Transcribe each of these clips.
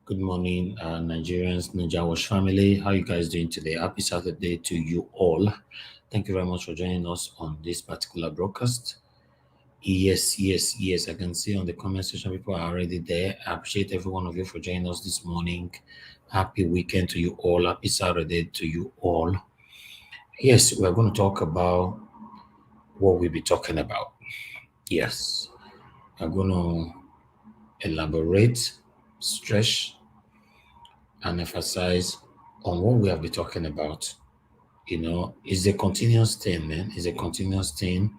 Good morning, Nigerians, Nijawash family. How you guys doing today? Happy Saturday to you all. Thank you very much for joining us on this particular broadcast. Yes. I can see on the comment section people are already there. I appreciate every one of you for joining us this morning. Happy weekend to you all. Happy Saturday to you all. Yes, we're going to talk about what we'll be talking about. Yes, we're going to elaborate, stretch, and emphasize on what we have been talking about. It's a continuous thing, man. It's a continuous thing.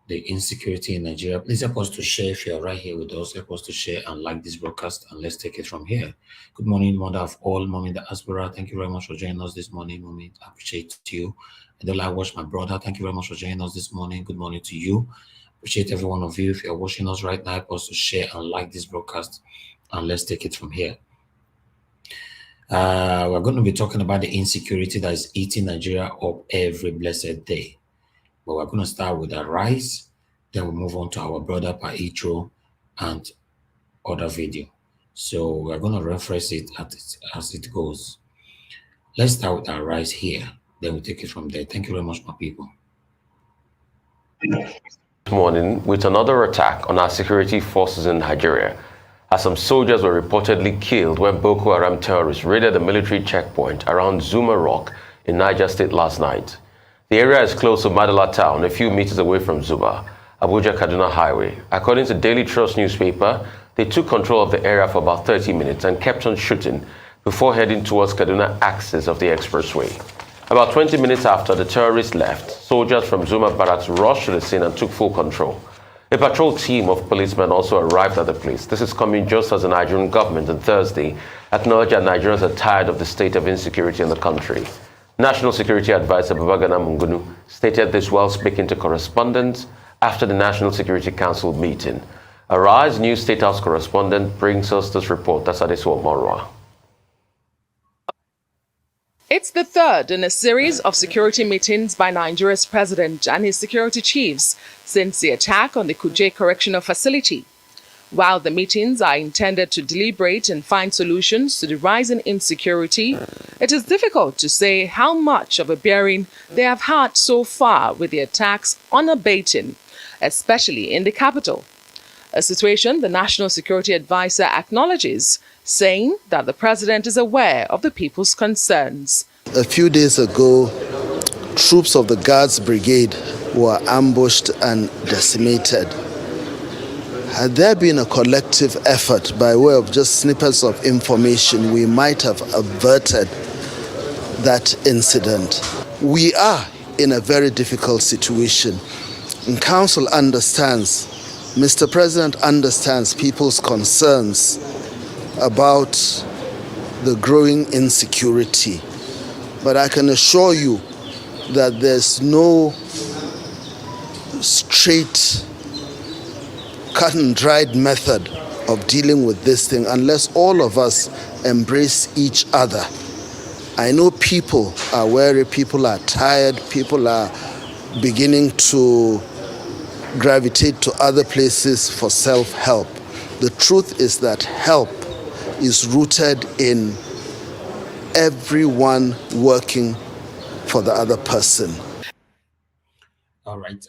The insecurity in Nigeria. Please help us to share if you're right here with us. Help us to share and like this broadcast, and let's take it from here. Good morning, mother of all, mommy the Aspera. Thank you very much for joining us this morning, mommy. I appreciate you. I don't like watch my brother. Thank you very much for joining us this morning. Good morning to you. Appreciate every one of you. If you're watching us right now, help us to share and like this broadcast, and let's take it from here. We're going to be talking about the insecurity that is eating Nigeria up every blessed day. But we're going to start with the rise, then we'll move on to our brother Paitro and other video. So we're going to reference it as it goes. Let's start with our rise here, then we'll take it from there. Thank you very much, my people. This morning with another attack on our security forces in Nigeria, as some soldiers were reportedly killed when Boko Haram terrorists raided a military checkpoint around Zuma Rock in Niger State last night. The area is close to Madala town, a few meters away from Zuma, Abuja-Kaduna Highway. According to Daily Trust newspaper, they took control of the area for about 30 minutes and kept on shooting before heading towards Kaduna axis of the expressway. About 20 minutes after the terrorists left, soldiers from Zuma barracks rushed to the scene and took full control. A patrol team of policemen also arrived at the place. This is coming just as the Nigerian government on Thursday acknowledged that Nigerians are tired of the state of insecurity in the country. National Security Advisor Babagana Mungunu stated this while speaking to correspondents after the National Security Council meeting. Arise News State House correspondent brings us this report. That's Adesuwa Morwa. It's the third in a series of security meetings by Nigeria's president and his security chiefs since the attack on the Kuje Correctional Facility. While the meetings are intended to deliberate and find solutions to the rising insecurity, it is difficult to say how much of a bearing they have had so far, with the attacks unabating, especially in the capital. A situation the National Security Advisor acknowledges, saying that the president is aware of the people's concerns. A few days ago, troops of the Guards Brigade were ambushed and decimated. Had there been a collective effort by way of just snippets of information, we might have averted that incident. We are in a very difficult situation. And Council understands, Mr. President understands people's concerns about the growing insecurity. But I can assure you that there's no straight, cut and dried method of dealing with this thing unless all of us embrace each other. I know people are weary, people are tired, people are beginning to gravitate to other places for self-help. The truth is that help is rooted in everyone working for the other person. All right,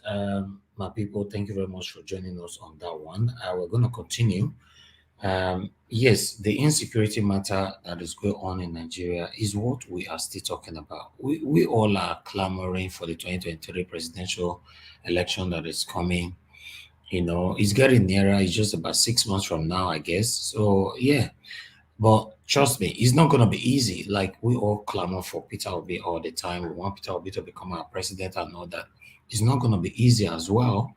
my people, thank you very much for joining us on that one. We're going to continue. Yes, the insecurity matter that is going on in Nigeria is what we are still talking about. We all are clamoring for the 2023 presidential election that is coming. It's getting nearer. It's just about 6 months from now, I guess. So, yeah. But trust me, it's not going to be easy. Like, we all clamor for Peter Obi all the time. We want Peter Obi to become our president and all that. It's not going to be easy as well,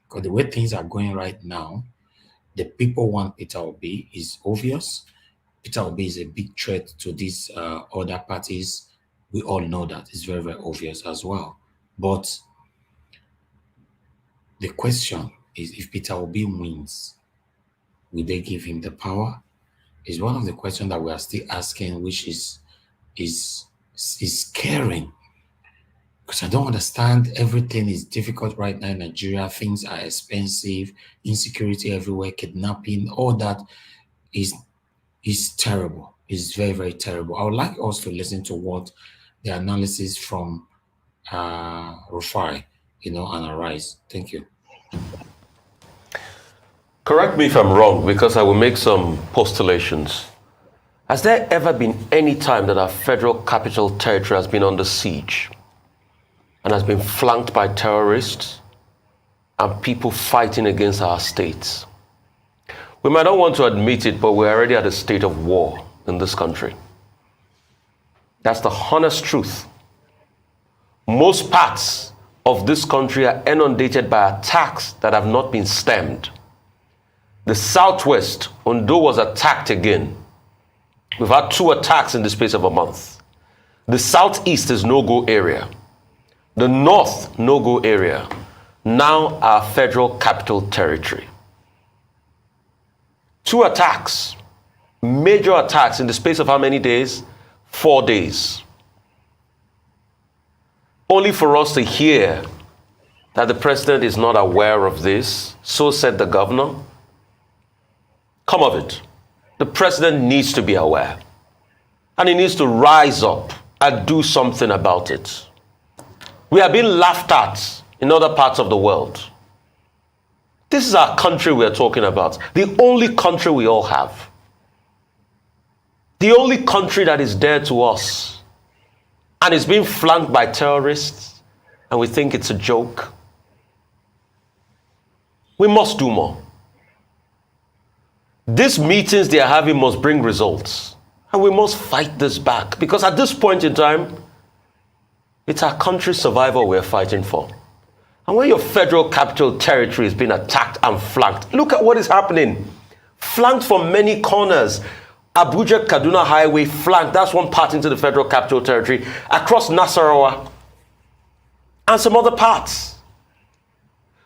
because the way things are going right now, the people want Peter Obi is obvious. Peter Obi is a big threat to these other parties. We all know that. It's very, very obvious as well. But the question is, if Peter Obi wins, will they give him the power? Is one of the questions that we are still asking, which is scaring. Because I don't understand. Everything is difficult right now in Nigeria. Things are expensive, insecurity everywhere, kidnapping, all that is is terrible. It's very, very terrible. I would like us to listen to what the analysis from Rufai, and Arise. Thank you. Correct me if I'm wrong, because I will make some postulations. Has there ever been any time that our federal capital territory has been under siege and has been flanked by terrorists and people fighting against our states? We might not want to admit it, but we're already at a state of war in this country. That's the honest truth. Most parts of this country are inundated by attacks that have not been stemmed. The Southwest, Ondo was attacked again. We've had 2 attacks in the space of a month. The Southeast is no-go area. The North, no-go area. Now our federal capital territory. 2 attacks, major attacks in the space of how many days? 4 days. Only for us to hear that the president is not aware of this, so said the governor. Come of it. The president needs to be aware. And he needs to rise up and do something about it. We are being laughed at in other parts of the world. This is our country we are talking about. The only country we all have. The only country that is dear to us. And is being flanked by terrorists. And we think it's a joke. We must do more. These meetings they are having must bring results. And we must fight this back. Because at this point in time, it's our country's survival we're fighting for. And when your federal capital territory is being attacked and flanked, look at what is happening. Flanked from many corners. Abuja-Kaduna Highway flanked. That's one part into the federal capital territory. Across Nasarawa. And some other parts.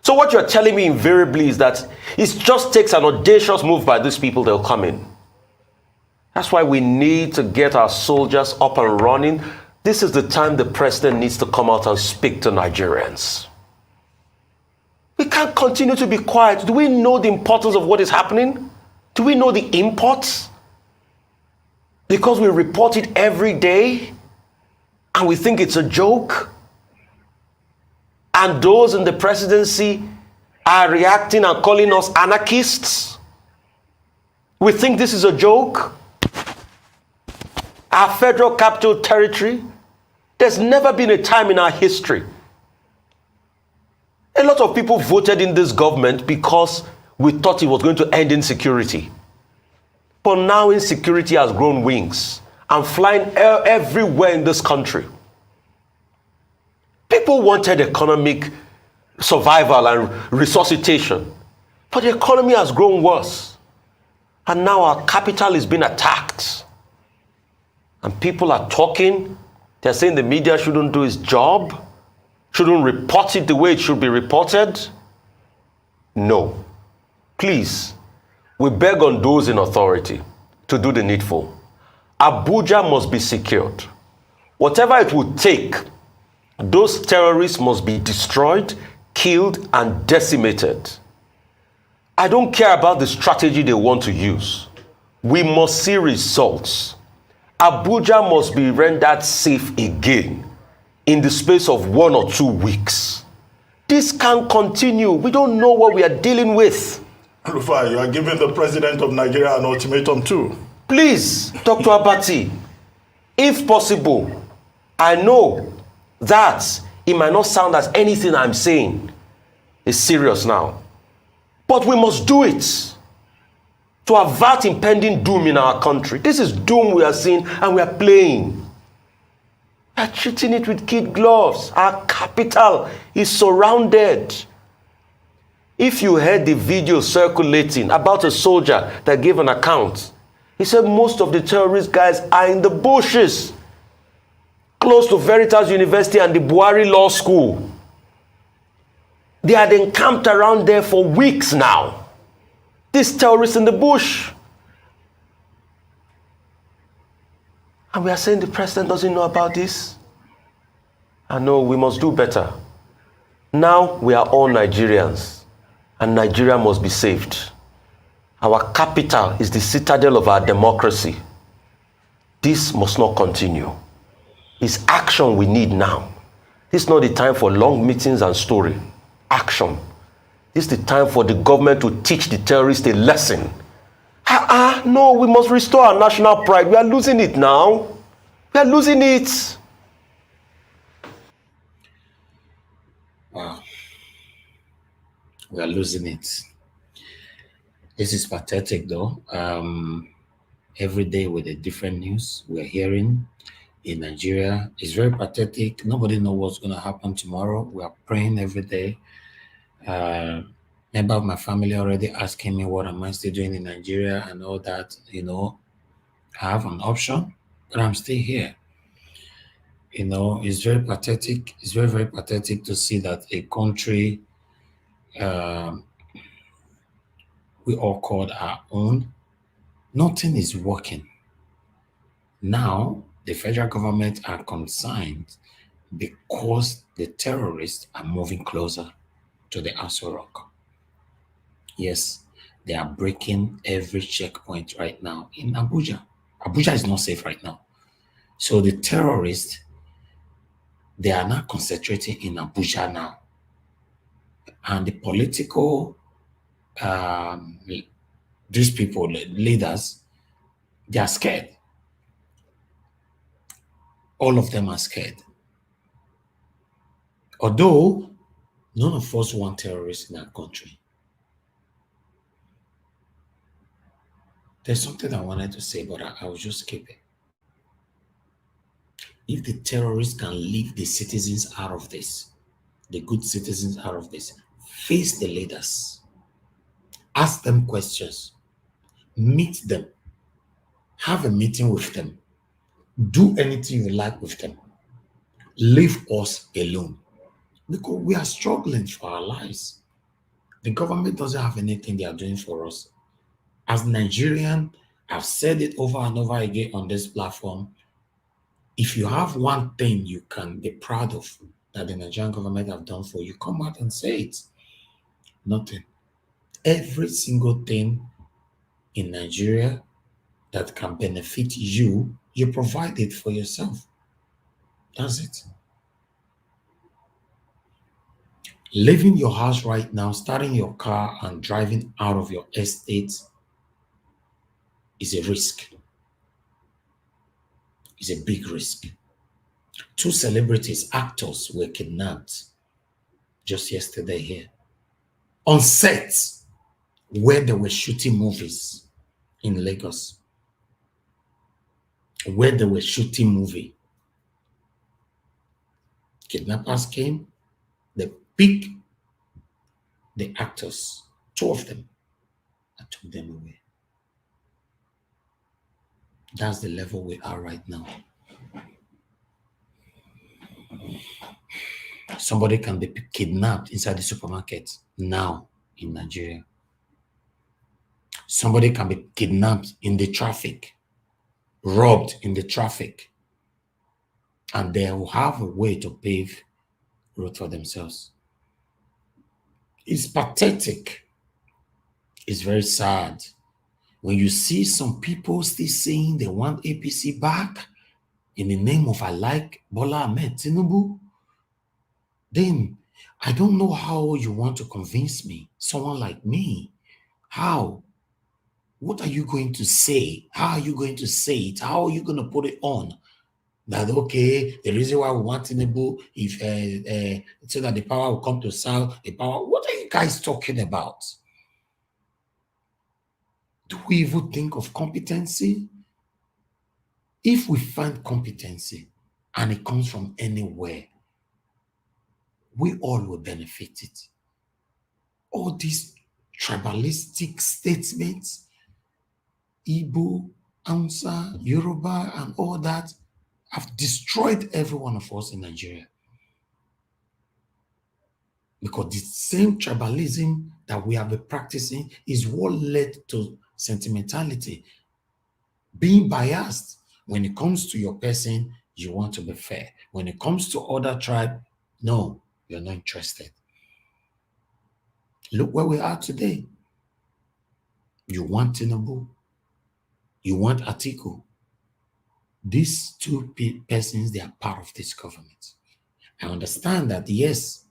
So what you're telling me invariably is that it just takes an audacious move by these people, they'll come in. That's why we need to get our soldiers up and running. This is the time the president needs to come out and speak to Nigerians. We can't continue to be quiet. Do we know the importance of what is happening? Do we know the imports? Because we report it every day and we think it's a joke. And those in the presidency are reacting and calling us anarchists. We think this is a joke. Our federal capital territory, there's never been a time in our history. A lot of people voted in this government because we thought it was going to end insecurity. But now insecurity has grown wings and flying everywhere in this country. People wanted economic survival and resuscitation, but the economy has grown worse. And now our capital is being attacked. And people are talking. They're saying the media shouldn't do its job, shouldn't report it the way it should be reported. No. Please, we beg on those in authority to do the needful. Abuja must be secured. Whatever it would take, those terrorists must be destroyed, killed, and decimated. I don't care about the strategy they want to use. We must see results. Abuja must be rendered safe again in the space of 1 or 2 weeks. This can't continue. We don't know what we are dealing with. Rufai, you are giving the president of Nigeria an ultimatum too. Please, Dr. Abati, if possible, I know that it might not sound as anything I'm saying is serious now, but we must do it to avert impending doom in our country. This is doom we are seeing and we are playing. We are treating it with kid gloves. Our capital is surrounded. If you heard the video circulating about a soldier that gave an account, he said most of the terrorist guys are in the bushes, close to Veritas University and the Buhari Law School. They had encamped around there for weeks now. These terrorists in the bush. And we are saying the president doesn't know about this? I know we must do better. Now we are all Nigerians, and Nigeria must be saved. Our capital is the citadel of our democracy. This must not continue. It's action we need now. This is not the time for long meetings and story. Action. This is the time for the government to teach the terrorists a lesson. No, we must restore our national pride. We are losing it now. We are losing it. Wow. We are losing it. This is pathetic, though. Every day with a different news we're hearing in Nigeria. It's very pathetic. Nobody knows what's going to happen tomorrow. We are praying every day. Member of my family already asking me what am I still doing in Nigeria and all that. I have an option, but I'm still here. It's very pathetic. It's very, very pathetic to see that a country we all called our own, nothing is working. Now, the federal government are concerned because the terrorists are moving closer to the Aso Rock. Yes, they are breaking every checkpoint right now in Abuja. Abuja is not safe right now. So the terrorists, they are not concentrating in Abuja now. And the political, these people, the leaders, they are scared. All of them are scared. Although none of us want terrorists in our country. There's something I wanted to say, but I will just skip it. If the terrorists can leave the citizens out of this, the good citizens out of this, face the leaders, ask them questions, meet them, have a meeting with them, do anything you like with them, leave us alone. Because we are struggling for our lives. The government doesn't have anything they are doing for us. As Nigerian, I've said it over and over again on this platform. If you have one thing you can be proud of that the Nigerian government have done for you, come out and say it. Nothing. Every single thing in Nigeria that can benefit you, you provide it for yourself. That's it. Leaving your house right now, starting your car and driving out of your estate is a risk. It's a big risk. 2 celebrities, actors were kidnapped just yesterday here on set where they were shooting movies in Lagos. Where they were shooting movie. Kidnappers came, they picked the actors, 2 of them, and took them away. That's the level we are right now. Somebody can be kidnapped inside the supermarket now in Nigeria. Somebody can be kidnapped in the traffic, robbed in the traffic, and they will have a way to pave road for themselves. It's pathetic. It's very sad. When you see some people still saying they want APC back in the name of I like Bola Ahmed Tinubu, then I don't know how you want to convince me, someone like me. How? What are you going to say? How are you going to say it? How are you going to put it on? That, okay, the reason why we want Tinubu, if so that the power will come to South, the power. What are you guys talking about? Do we even think of competency? If we find competency and it comes from anywhere, we all will benefit it. All these tribalistic statements, Igbo, Hausa, Yoruba, and all that have destroyed every one of us in Nigeria. Because the same tribalism that we have been practicing is what led to sentimentality. Being biased. When it comes to your person, you want to be fair. When it comes to other tribe, no, you're not interested. Look where we are today. You want Tinubu, you want Atiku. These two persons, they are part of this government. I understand that, yes,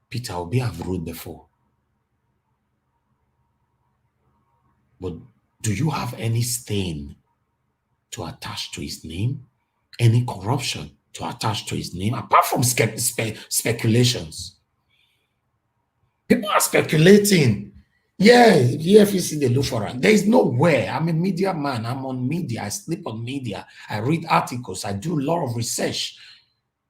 Peter Obi have ruled before. But do you have any stain to attach to his name? Any corruption to attach to his name? Apart from speculations. People are speculating. Yeah, the FEC, they look for it. There is nowhere. I'm a media man. I'm on media. I sleep on media. I read articles. I do a lot of research.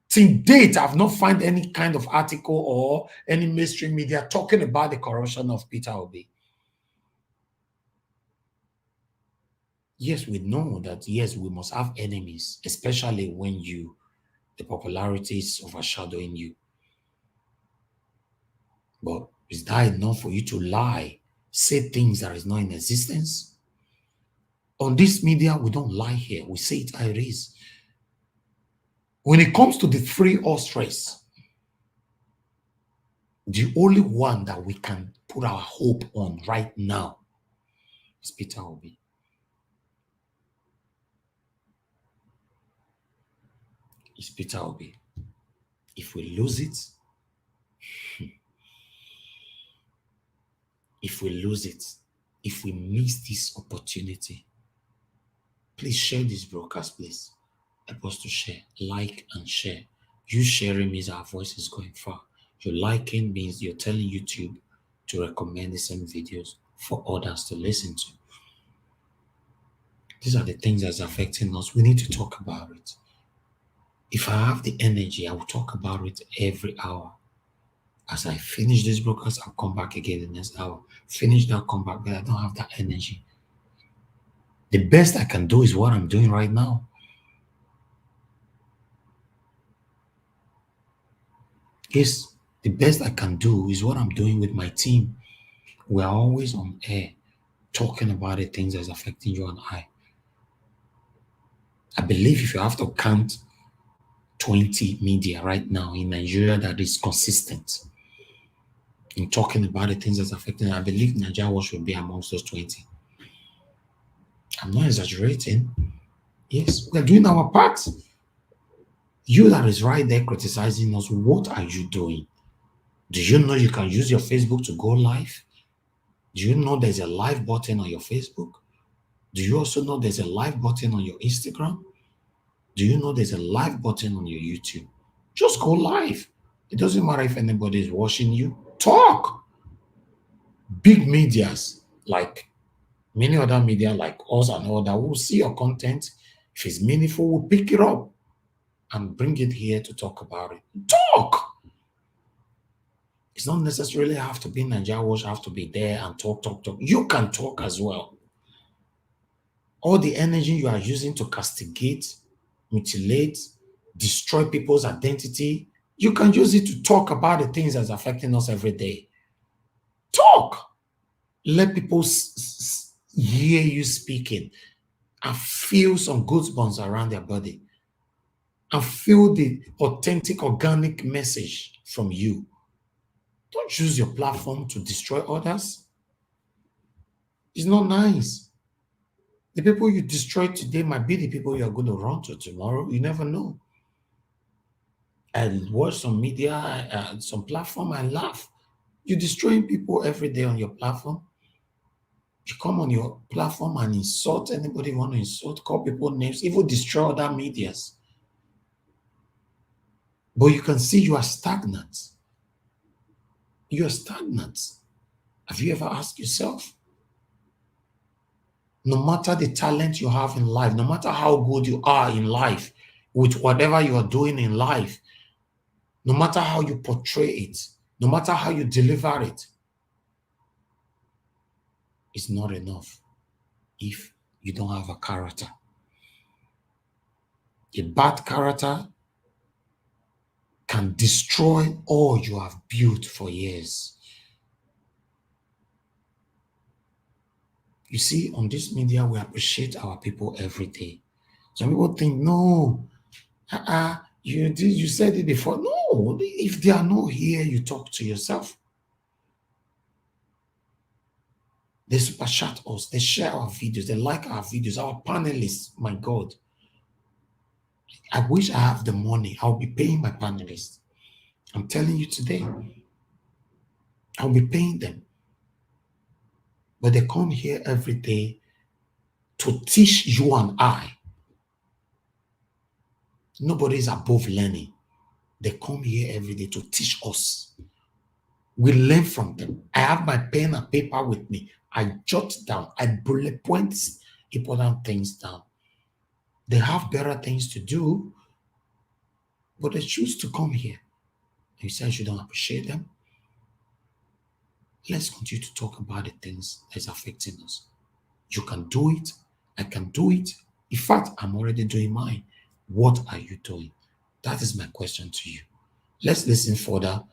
To date, I've not found any kind of article or any mainstream media talking about the corruption of Peter Obi. Yes, we know that, yes, we must have enemies, especially when the popularity is overshadowing you. But is that enough for you to lie, say things that is not in existence? On this media, we don't lie here. We say it how it is. When it comes to the free horse race, the only one that we can put our hope on right now is Peter Obi. It's Peter Obi. If we lose it, if we miss this opportunity, please share this broadcast, please. Help us to share, like and share. You sharing means our voice is going far. Your liking means you're telling YouTube to recommend the same videos for others to listen to. These are the things that's affecting us. We need to talk about it. If I have the energy, I will talk about it every hour. As I finish this broadcast, I'll come back again the next hour. Finish that, come back, but I don't have that energy. The best I can do is what I'm doing right now. Yes, the best I can do is what I'm doing with my team. We are always on air, talking about the things that's affecting you and I. I believe if you have to count 20 media right now in Nigeria that is consistent in talking about the things that's affecting, I believe Nigeria Watch will be amongst those 20. I'm not exaggerating. Yes, we're doing our part. You that is right there criticizing us, what are you doing? Do you know you can use your Facebook to go live? Do you know there's a live button on your Facebook? Do you also know there's a live button on your Instagram? Do you know there's a live button on your YouTube? Just go live. It doesn't matter if anybody is watching you. Talk. Big medias like many other media like us and all that will see your content. If it's meaningful, we'll pick it up and bring it here to talk about it. Talk. It's not necessarily have to be Nigeria Watch, have to be there and talk. You can talk as well. All the energy you are using to castigate, mutilate, destroy people's identity, you can use it to talk about the things that's affecting us every day. Talk. Let people hear you speaking and feel some goosebumps around their body and feel the authentic, organic message from you. Don't use your platform to destroy others. It's not nice. The people you destroy today might be the people you are going to run to tomorrow. You never know. I watch some media, some platform, I laugh. You're destroying people every day on your platform. You come on your platform and insult anybody you want to insult, call people names, even destroy other medias. But you can see you are stagnant. You are stagnant. Have you ever asked yourself? No matter the talent you have in life, no matter how good you are in life, with whatever you are doing in life, no matter how you portray it, no matter how you deliver it, it's not enough if you don't have a character. A bad character can destroy all you have built for years. You see, on this media, we appreciate our people every day. Some people think, no, you said it before. No, if they are not here, you talk to yourself. They super chat us, they share our videos, they like our videos, our panelists. My God, I wish I have the money. I'll be paying my panelists. I'm telling you today, I'll be paying them. But they come here every day to teach you and I. Nobody is above learning. They come here every day to teach us. We learn from them. I have my pen and paper with me. I jot down, I bullet points important things down. They have better things to do, but they choose to come here. You say you don't appreciate them. Let's continue to talk about the things that's affecting us. You can do it. I can do it. In fact, I'm already doing mine. What are you doing? That is my question to you. Let's listen further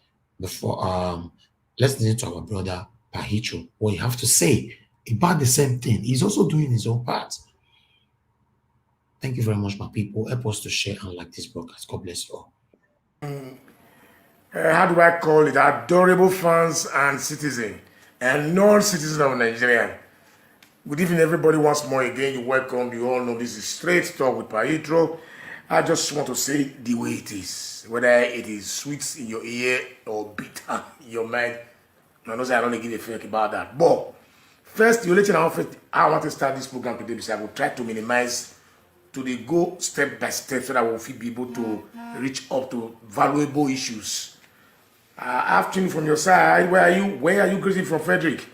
before let's listen to our brother Pahicho, what you have to say about the same thing. He's also doing his own part. Thank you very much, my people. Help us to share and like this broadcast. God bless you all. How do I call it? Adorable fans and citizens and non-citizens of Nigeria. Good evening, everybody. Once more again, you're welcome. You all know this is Straight Talk with Paitro. I just want to say the way it is, whether it is sweet in your ear or bitter in your mind. I know I don't give a fuck about that. But first, the only thing I want to start this program today is I will try to minimize to the go step by step so that we'll be able to reach up to valuable issues. Afternoon from your side, where are you greeting from, Frederick?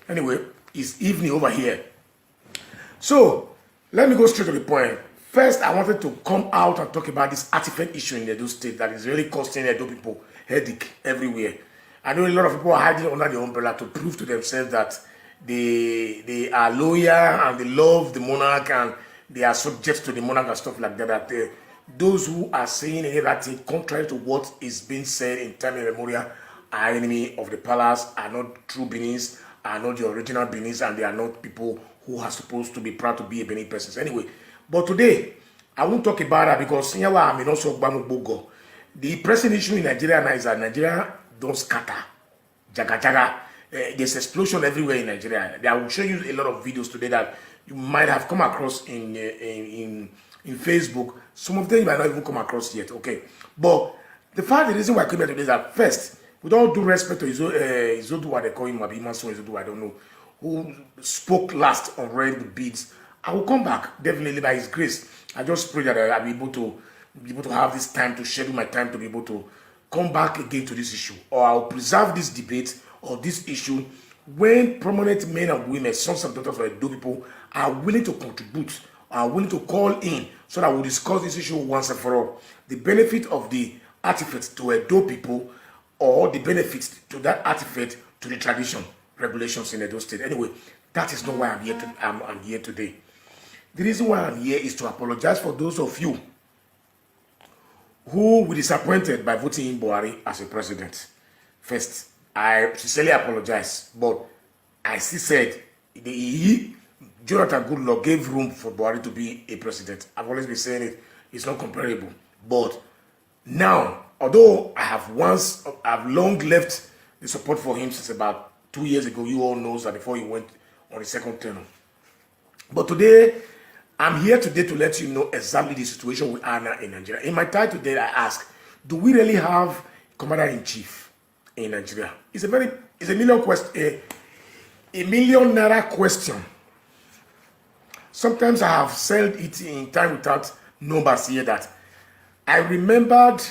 Anyway, it's evening over here. So let me go straight to the point. First, I wanted to come out and talk about this artifact issue in Edo State that is really costing Edo people headache everywhere. I know a lot of people are hiding under the umbrella to prove to themselves that they are loyal and they love the monarch and they are subject to the monarch and stuff like that. That those who are saying that thing contrary to what is being said in time immemorial are enemy of the palace, are not true Benis, are not the original Benis, and they are not people who are supposed to be proud to be a Benin person. Anyway, but today, I won't talk about that because I mean also the pressing issue in Nigeria now is that Nigeria don't scatter. Jaga jaga. There's explosion everywhere in Nigeria. I will show you a lot of videos today that you might have come across in Facebook. Some of them you might not even come across yet. Okay, but the reason why I came here today is that first, with all due respect to Izodu, what they call him, Izodu, I don't know, who spoke last on Rain the Beads. I will come back definitely by His grace. I just pray that I'll be able to have this time to schedule my time to be able to come back again to this issue, or I'll preserve this debate or this issue when prominent men and women, sons and daughters of Edo people, are willing to contribute, are willing to call in, so that we'll discuss this issue once and for all. The benefit of the artifact to Edo people, or the benefits to that artifact to the tradition, regulations in Edo State. Anyway, that is not why I'm here today. The reason why I'm here is to apologize for those of you who were disappointed by voting in Buhari as a president. First, I sincerely apologize, but I still said Jonathan Goodluck gave room for Buhari to be a president. I've always been saying it. It's not comparable. But now, although I've long left the support for him since about 2 years ago, you all know that before he went on the second term. But today, I'm here today to let you know exactly the situation we are now in Nigeria. In my title today, I ask, do we really have commander-in-chief in Nigeria? It's a million question, a million naira question. Sometimes I have said it in time without numbers here that I remembered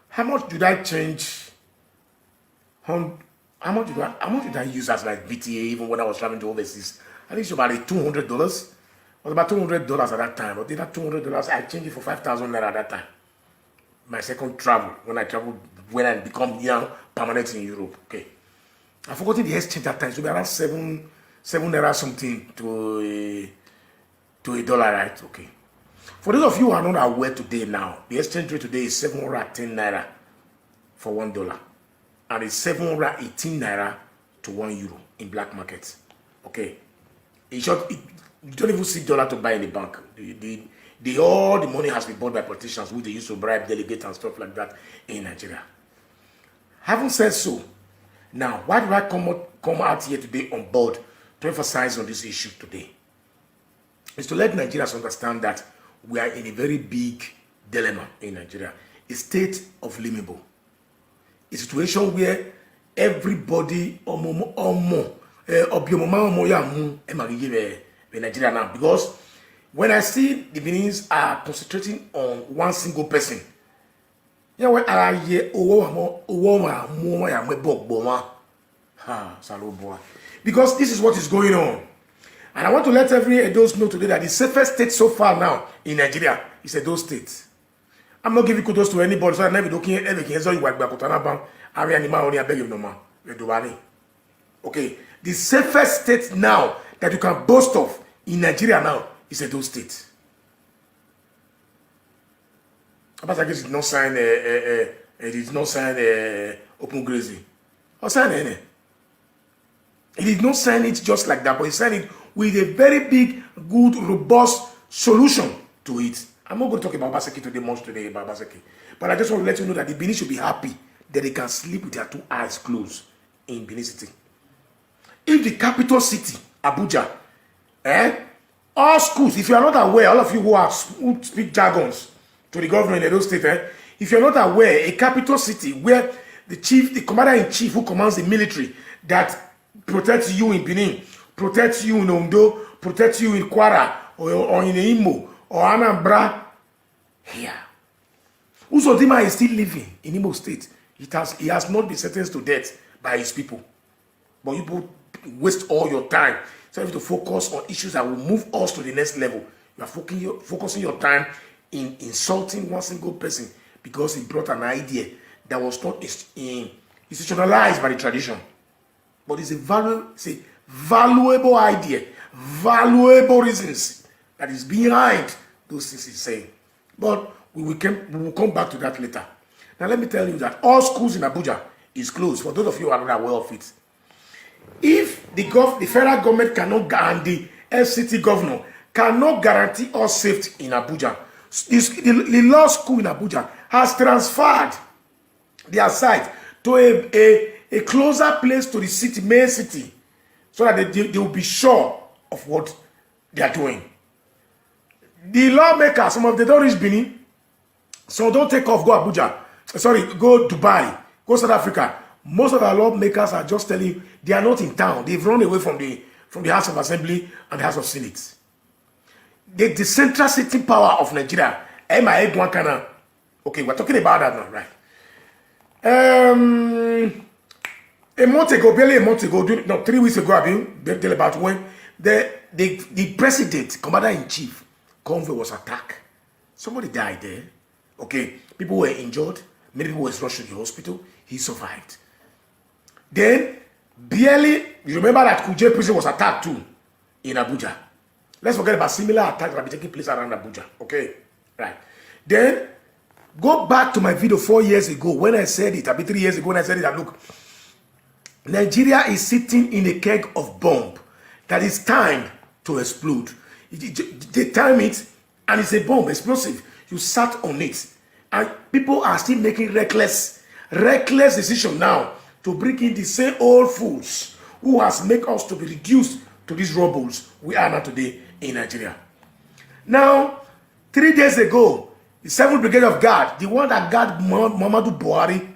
how much did I change? How much did I use as like BTA even when I was traveling to overseas? I think it's about $200. It was about $200 at that time. But that $200, I changed it for 5,000 naira at that time. My second travel, when I become permanent in Europe. Okay, I forgot the exchange that time. So around seven naira something to a dollar, right? Okay. For those of you who are not aware today now, the exchange rate today is 710 naira for $1, and it's 718 naira to €1 in black market. Okay. In short, you don't even see dollar to buy in the bank. All the money has been bought by politicians who they used to bribe delegates and stuff like that in Nigeria. Having said so, Now, why did I come out here today on board to emphasize on this issue today? Is to let Nigerians understand that we are in a very big dilemma in Nigeria, a state of limbo, a situation where everybody Nigeria now, because when I see the Benin's are concentrating on one single person, because this is what is going on. And I want to let every Edos know today that the safest state so far now in Nigeria is Edo State. I'm not giving kudos to anybody, so I'm never looking at everything. Okay, the safest state now that you can boast of in Nigeria now is Edo State. Abasaki did not sign open grazing. Or sign any. He did not sign it just like that, but he signed it with a very big, good, robust solution to it. I'm not going to talk about Obaseki today, much today about Obaseki. But I just want to let you know that the Benin should be happy that they can sleep with their two eyes closed in Benin City. If the capital city, Abuja, all schools, if you are not aware, all of you who speak jargons to the government in Edo State, if you're not aware, a capital city where the commander-in-chief who commands the military that protects you in Benin, protects you in Ondo, protects you in Kwara, or in Imo, or Anambra, here. Uzodima is still living in Imo State. He has not been sentenced to death by his people. But you waste all your time. So you have to focus on issues that will move us to the next level. You are focusing your time in insulting one single person because he brought an idea that was not institutionalized by the tradition. But it's a valuable idea, valuable reasons that is behind those things he's saying. But we will come back to that later. Now let me tell you that all schools in Abuja is closed. For those of you who are not aware of it, if the federal government cannot guarantee, the FCT governor cannot guarantee us safety in Abuja, the law school in Abuja has transferred their site to a closer place to the city, main city, so that they will be sure of what they are doing. The lawmakers, some of them don't reach Benin, so don't take off, go Abuja. Go Dubai, go South Africa. Most of our lawmakers are just telling you they are not in town. They've run away from the House of Assembly and the House of Senate. The central sitting power of Nigeria, okay, we're talking about that now, right? Barely a month ago, 3 weeks ago, about when the president, commander-in-chief, convoy was attacked. Somebody died there. Okay, people were injured. Many people were rushed to the hospital. He survived. Then, barely, you remember that Kuje prison was attacked too in Abuja. Let's forget about similar attacks that be taking place around Abuja. Okay, right. Then, go back to my video 4 years ago when I said it, 3 years ago when I said it, that look, Nigeria is sitting in a keg of bomb that is timed to explode. They time it, and it's a bomb, explosive. You sat on it. And people are still making reckless decision now to bring in the same old fools who has made us to be reduced to these rubbles we are now today in Nigeria. Now, 3 days ago, the 7th Brigade of Guard, the one that guard Muhammadu Buhari,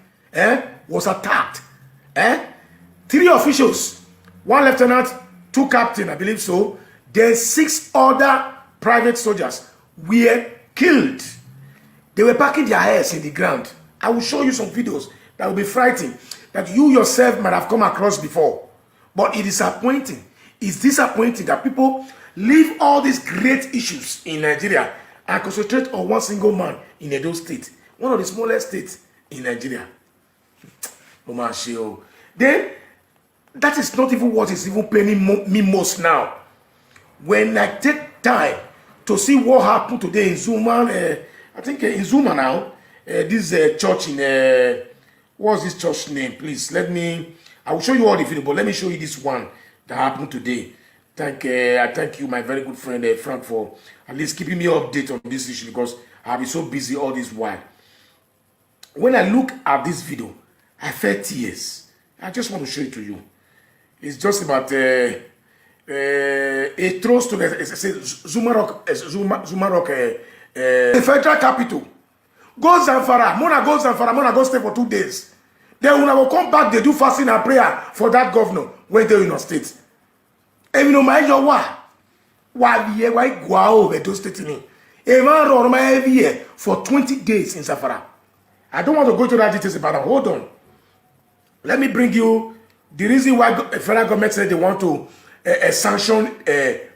was attacked. 3 officials, 1 lieutenant, 2 captains, I believe so. Then 6 other private soldiers were killed. They were packing their heads in the ground. I will show you some videos that will be frightening, that you yourself might have come across before. But it is disappointing. It's disappointing that people leave all these great issues in Nigeria and concentrate on one single man in Edo State, one of the smallest states in Nigeria. Then, that is not even what is even paining me most now. When I take time to see what happened today in Zuma, I think in Zuma now, this church in, what's this church name? Please, I will show you all the video, but let me show you this one that happened today. I thank you, my very good friend Frank, for at least keeping me updated on this issue, because I've been so busy all this while. When I look at this video, I felt tears. I just want to show it to you. It's just about a trust to the Zuma Rock, the federal capital. Go Zamfara, Mona go stay for 2 days. Then when I will come back, they do fasting and prayer for that governor when they're in our state. And you know, my why go over those states in a man run my every year for 20 days in Zamfara. I don't want to go to that details about it. Hold on. Let me bring you the reason why the federal government said they want to sanction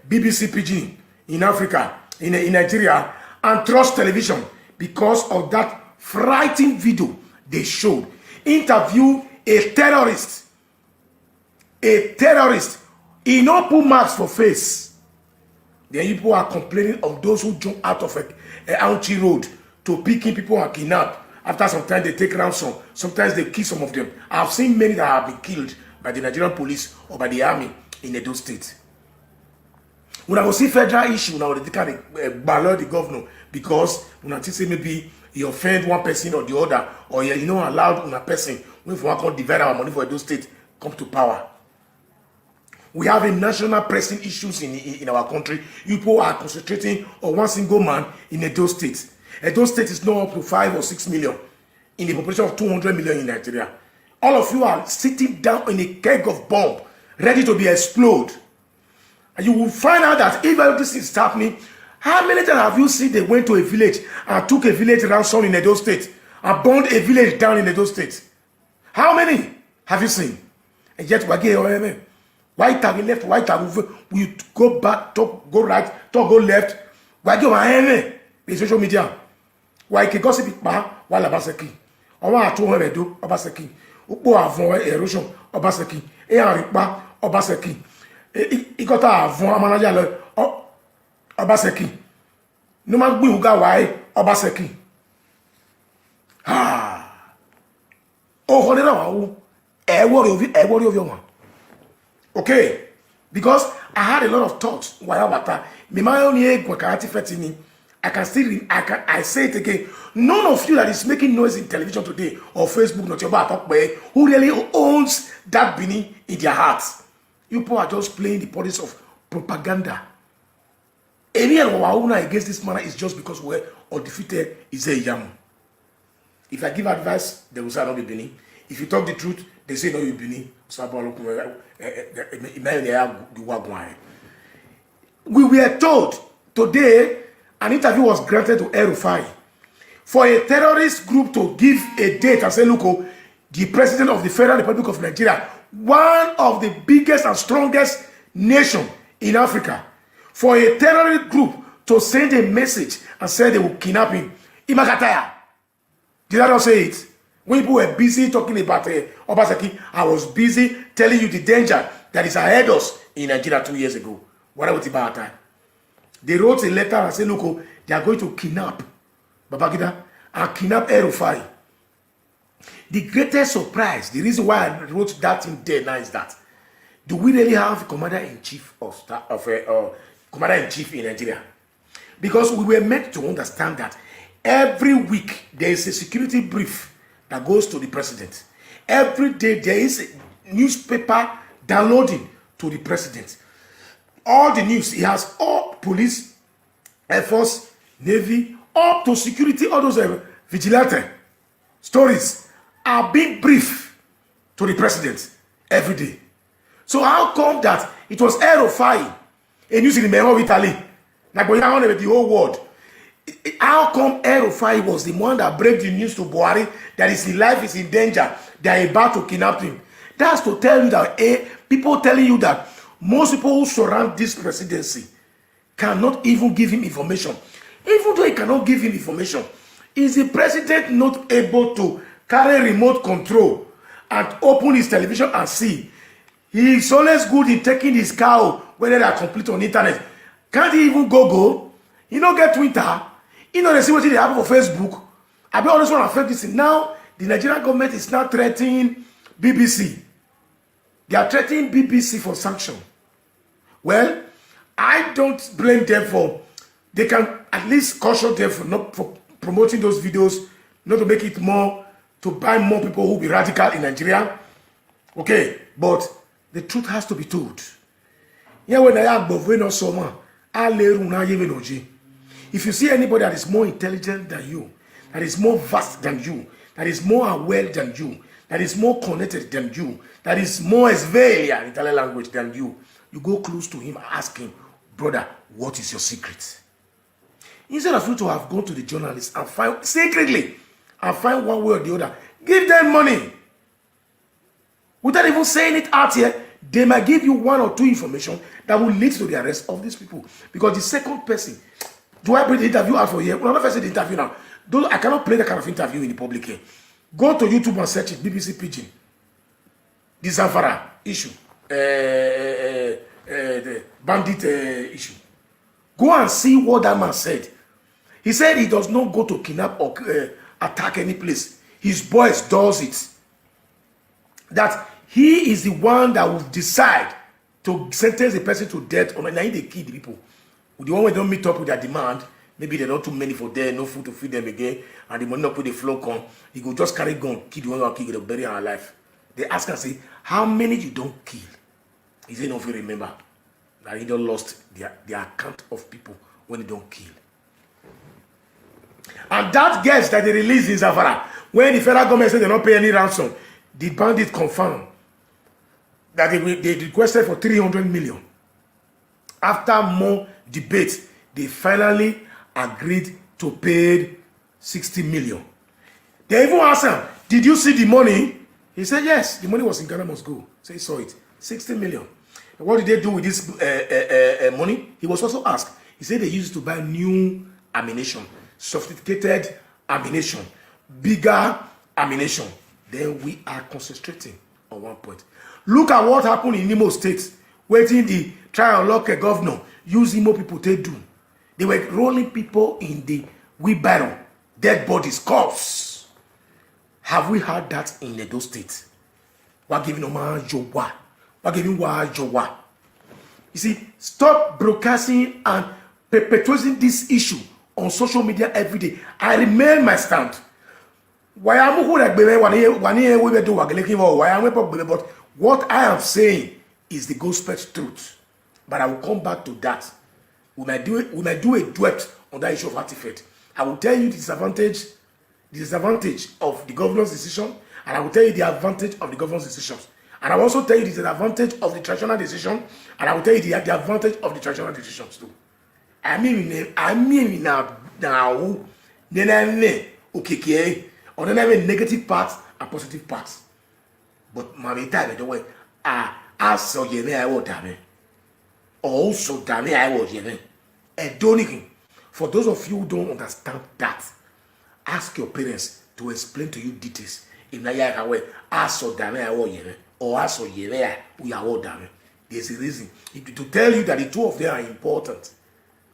BBC Pidgin in Africa, in Nigeria, and Trust Television because of that frightening video they showed. Interview a terrorist. He no put marks for face. Then people are complaining of those who jump out of a Auchi road to picking people and kidnap. After some time they take ransom. Sometimes they kill some of them. I've seen many that have been killed by the Nigerian police or by the army in Edo State. When I will see federal issue now, they can ballot the governor because when I say maybe you offend one person or the other, or you know allowed one person when we want to divide our money for Edo State come to power. We have a national pressing issues in our country. People are concentrating on one single man in Edo State. Edo State is now up to 5 or 6 million in the population of 200 million in Nigeria. All of you are sitting down in a keg of bomb, ready to be explode. And you will find out that if this is happening, how many times have you seen they went to a village and took a village ransom in Edo State and burned a village down in Edo State? How many have you seen? And yet, why tag left, why tag we go back, talk, go right, talk, go left. Why go on social media? Why can gossip while Obaseki? Or what I told her do Obaseki? Upo avon erosion Obaseki. E Aripa Obaseki. He got a avon manager Obaseki. No man we uga why Obaseki. Ah. Oh, hold it on. I worry of your one. Okay, because I had a lot of thoughts while about I can still I say it again. None of you that is making noise in television today or Facebook, not your talk who really owns that Bini in their hearts. You people are just playing the politics of propaganda. Any one against this man is just because we're undefeated is a yam. If I give advice, they will say not be Bini. If you talk the truth, they say no, you Bini. We were told today an interview was granted to El-Rufai for a terrorist group to give a date and say, look, the president of the Federal Republic of Nigeria, one of the biggest and strongest nations in Africa, for a terrorist group to send a message and say they will kidnap him. Imakataya. Did I not say it? When people were busy talking about Obaseki, I was busy telling you the danger that is ahead of us in Nigeria 2 years ago. What about the time? They wrote a letter and said, look, they are going to kidnap Babangida and kidnap El-Rufai. The greatest surprise, the reason why I wrote that in there now is that, do we really have commander-in-chief commander-in-chief in Nigeria? Because we were meant to understand that every week there is a security brief that goes to the president. Every day there is a newspaper downloading to the president. All the news, he has all police, Air Force, Navy, up to security, all those vigilante stories are being briefed to the president every day. So how come that it was El-Rufai, a news in Italy, like the whole world? How come El-Rufai was the one that break the news to Buhari that his life is in danger, they are about to kidnap him? That's to tell you that people telling you that most people who surround this presidency cannot even give him information. Even though he cannot give him information, is the president not able to carry remote control and open his television and see? He is always good in taking his cow whether they are complete on internet. Can't he even go? He don't get Twitter. He don't see what they have for Facebook. I be honest when I felt this. Now the Nigerian government is now threatening BBC. They are threatening BBC for sanction. Well, I don't blame them for. They can at least caution them for not for promoting those videos, not to make it more, to buy more people who will be radical in Nigeria. Okay, but the truth has to be told. If you see anybody that is more intelligent than you, that is more vast than you, that is more aware than you, that is more connected than you, that is more esvelia in Italian language than you, you go close to him and ask him, brother, what is your secret? Instead of you to have gone to the journalist and find secretly and find one way or the other, give them money. Without even saying it out here, they might give you one or two information that will lead to the arrest of these people. Because the second person, do I bring the interview out for here? Well, I'm not the interview now. I cannot play that kind of interview in the public here. Go to YouTube and search it, BBC Pidgin. The Zamfara issue. The bandit issue. Go and see what that man said. He said he does not go to kidnap or attack any place. His boys does it. That he is the one that will decide to sentence the person to death or now they kill the people. The one who don't meet up with their demand, maybe they're not too many for them, no food to feed them again, and the money not put the flow on, he go just carry gun, kill the one who kill, the bury and alive. They ask and say, how many you don't kill? He say, no, if you remember, that he don't lost the account of people when he don't kill. And that guest that they released in Zamfara, when the federal government said they don't pay any ransom, the bandit confirmed that they requested for 300 million. After more debate, they finally agreed to pay 60 million. They even asked him, did you see the money? He said, yes, the money was in Ghana must go. So he saw it, 60 million. And what did they do with this money? He was also asked. He said they used it to buy new ammunition, sophisticated ammunition, bigger ammunition. Then we are concentrating on one point. Look at what happened in Imo State, waiting the trial local governor use Imo people to do. They were rolling people in the wheelbarrow, dead bodies, corpse. Have we had that in Edo State? We're giving Oma Jowa. We're giving Wa Jowa. You see, stop broadcasting and perpetuating this issue on social media every day. I remain my stand. But what I am saying is the gospel truth. But I will come back to that. We might do a duet on that issue of artifact. I will tell you the disadvantage of the governor's decision, and I will tell you the advantage of the governor's decisions. And I will also tell you the disadvantage of the traditional decision, and I will tell you the advantage of the traditional decisions too. I mean now, okay, or then have a negative parts and positive parts. But my time, the way I saw you, I will damn. Also, damn it, I was you. And don't. For those of you who don't understand that, ask your parents to explain to you details. In the way, I saw damn it, I was you. Or I saw you, we are all damn. There's a reason to tell you that the two of them are important,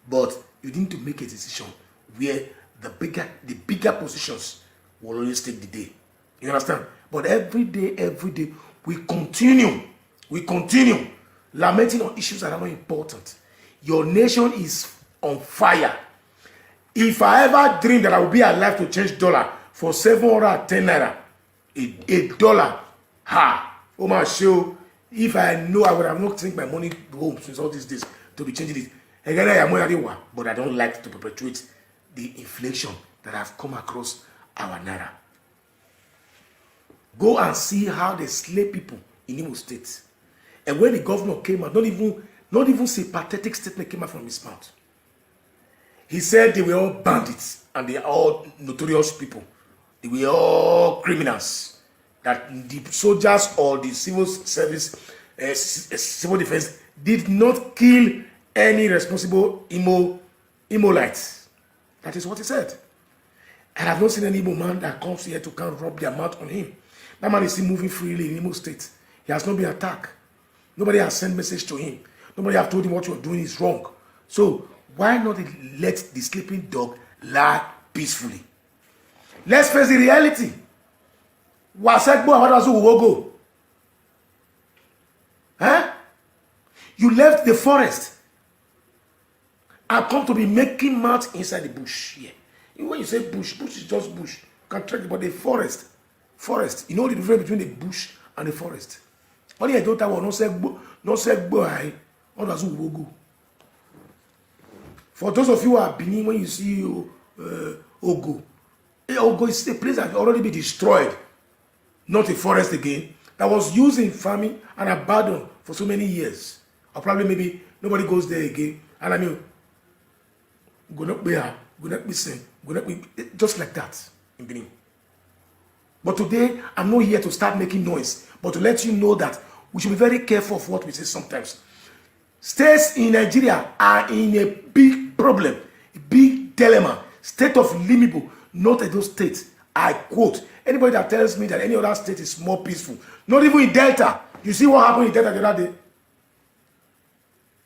but you need to make a decision where the bigger positions will always take the day. You understand? But every day, we continue lamenting on issues that are not important. Your nation is on fire. If I ever dream that I will be alive to change dollar for 710 naira, a dollar, oh my show. If I know, I would have not taken my money home since all these days to be changing it. But I don't like to perpetuate the inflation that have come across our naira. Go and see how they slay people in Imo State. And when the governor came out, not even say pathetic statement came out from his mouth. He said they were all bandits and they are all notorious people. They were all criminals. That the soldiers or the civil service, civil defense did not kill any responsible Imolites. That is what he said. And I've not seen any Imo man that comes here to come rub their mouth on him. That man is still moving freely in Imo State. He has not been attacked. Nobody has sent message to him. Nobody has told him what you're doing is wrong. So why not let the sleeping dog lie peacefully? Let's face the reality. Huh? You left the forest and come to be making mouth inside the bush. Yeah. When you say bush is just bush. You can track it, but the forest. You know the difference between the bush and the forest. Only a daughter will no say boy. What does go? For those of you who are Benin, when you see Ogo, Ogo is a place that already been destroyed, not a forest again, that was used in farming and abandoned for so many years. Or probably maybe nobody goes there again. And I mean, go not be here, go not be seen, go not be just like that in Benin. But today, I'm not here to start making noise, but to let you know that we should be very careful of what we say sometimes. States in Nigeria are in a big problem, a big dilemma, state of limbo, not Edo State. I quote, anybody that tells me that any other state is more peaceful, not even in Delta. You see what happened in Delta the other day?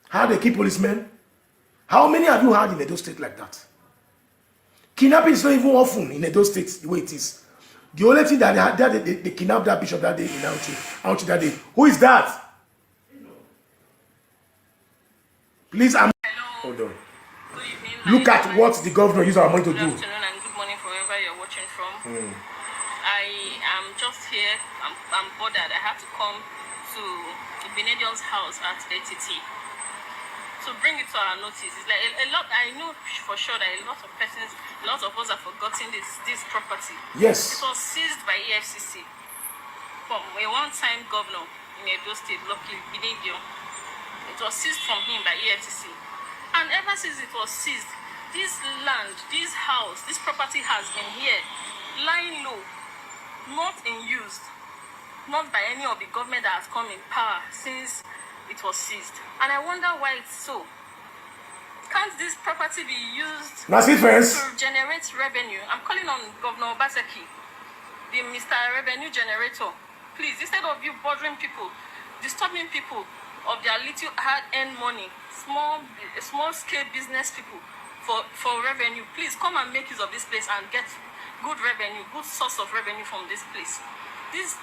How they keep policemen? How many have you had in Edo State like that? Kidnapping is not even often in Edo State the way it is. The only thing that they kidnapped that bishop that day in Auchi that day. Who is that? Please, hold on. Look at what the governor used our money to do. Good afternoon and good morning from wherever you're watching from. I am just here. I'm bothered. I have to come to Benedion's house at ATT to bring it to our notice. It's like a lot. I know for sure that a lot of us have forgotten this property. Yes. It was seized by EFCC from a one-time governor in Edo State, Lucky Benedion. It was seized from him by EFCC. And ever since it was seized, this land, this house, this property has been here, lying low, not in use, not by any of the government that has come in power since it was seized. And I wonder why it's so. Can't this property be used to generate revenue? I'm calling on Governor Obaseki, the Mr. Revenue Generator. Please, instead of you bothering people, disturbing people of their little hard-earned money, small-scale business people for revenue, please come and make use of this place and get good revenue, good source of revenue from this place. This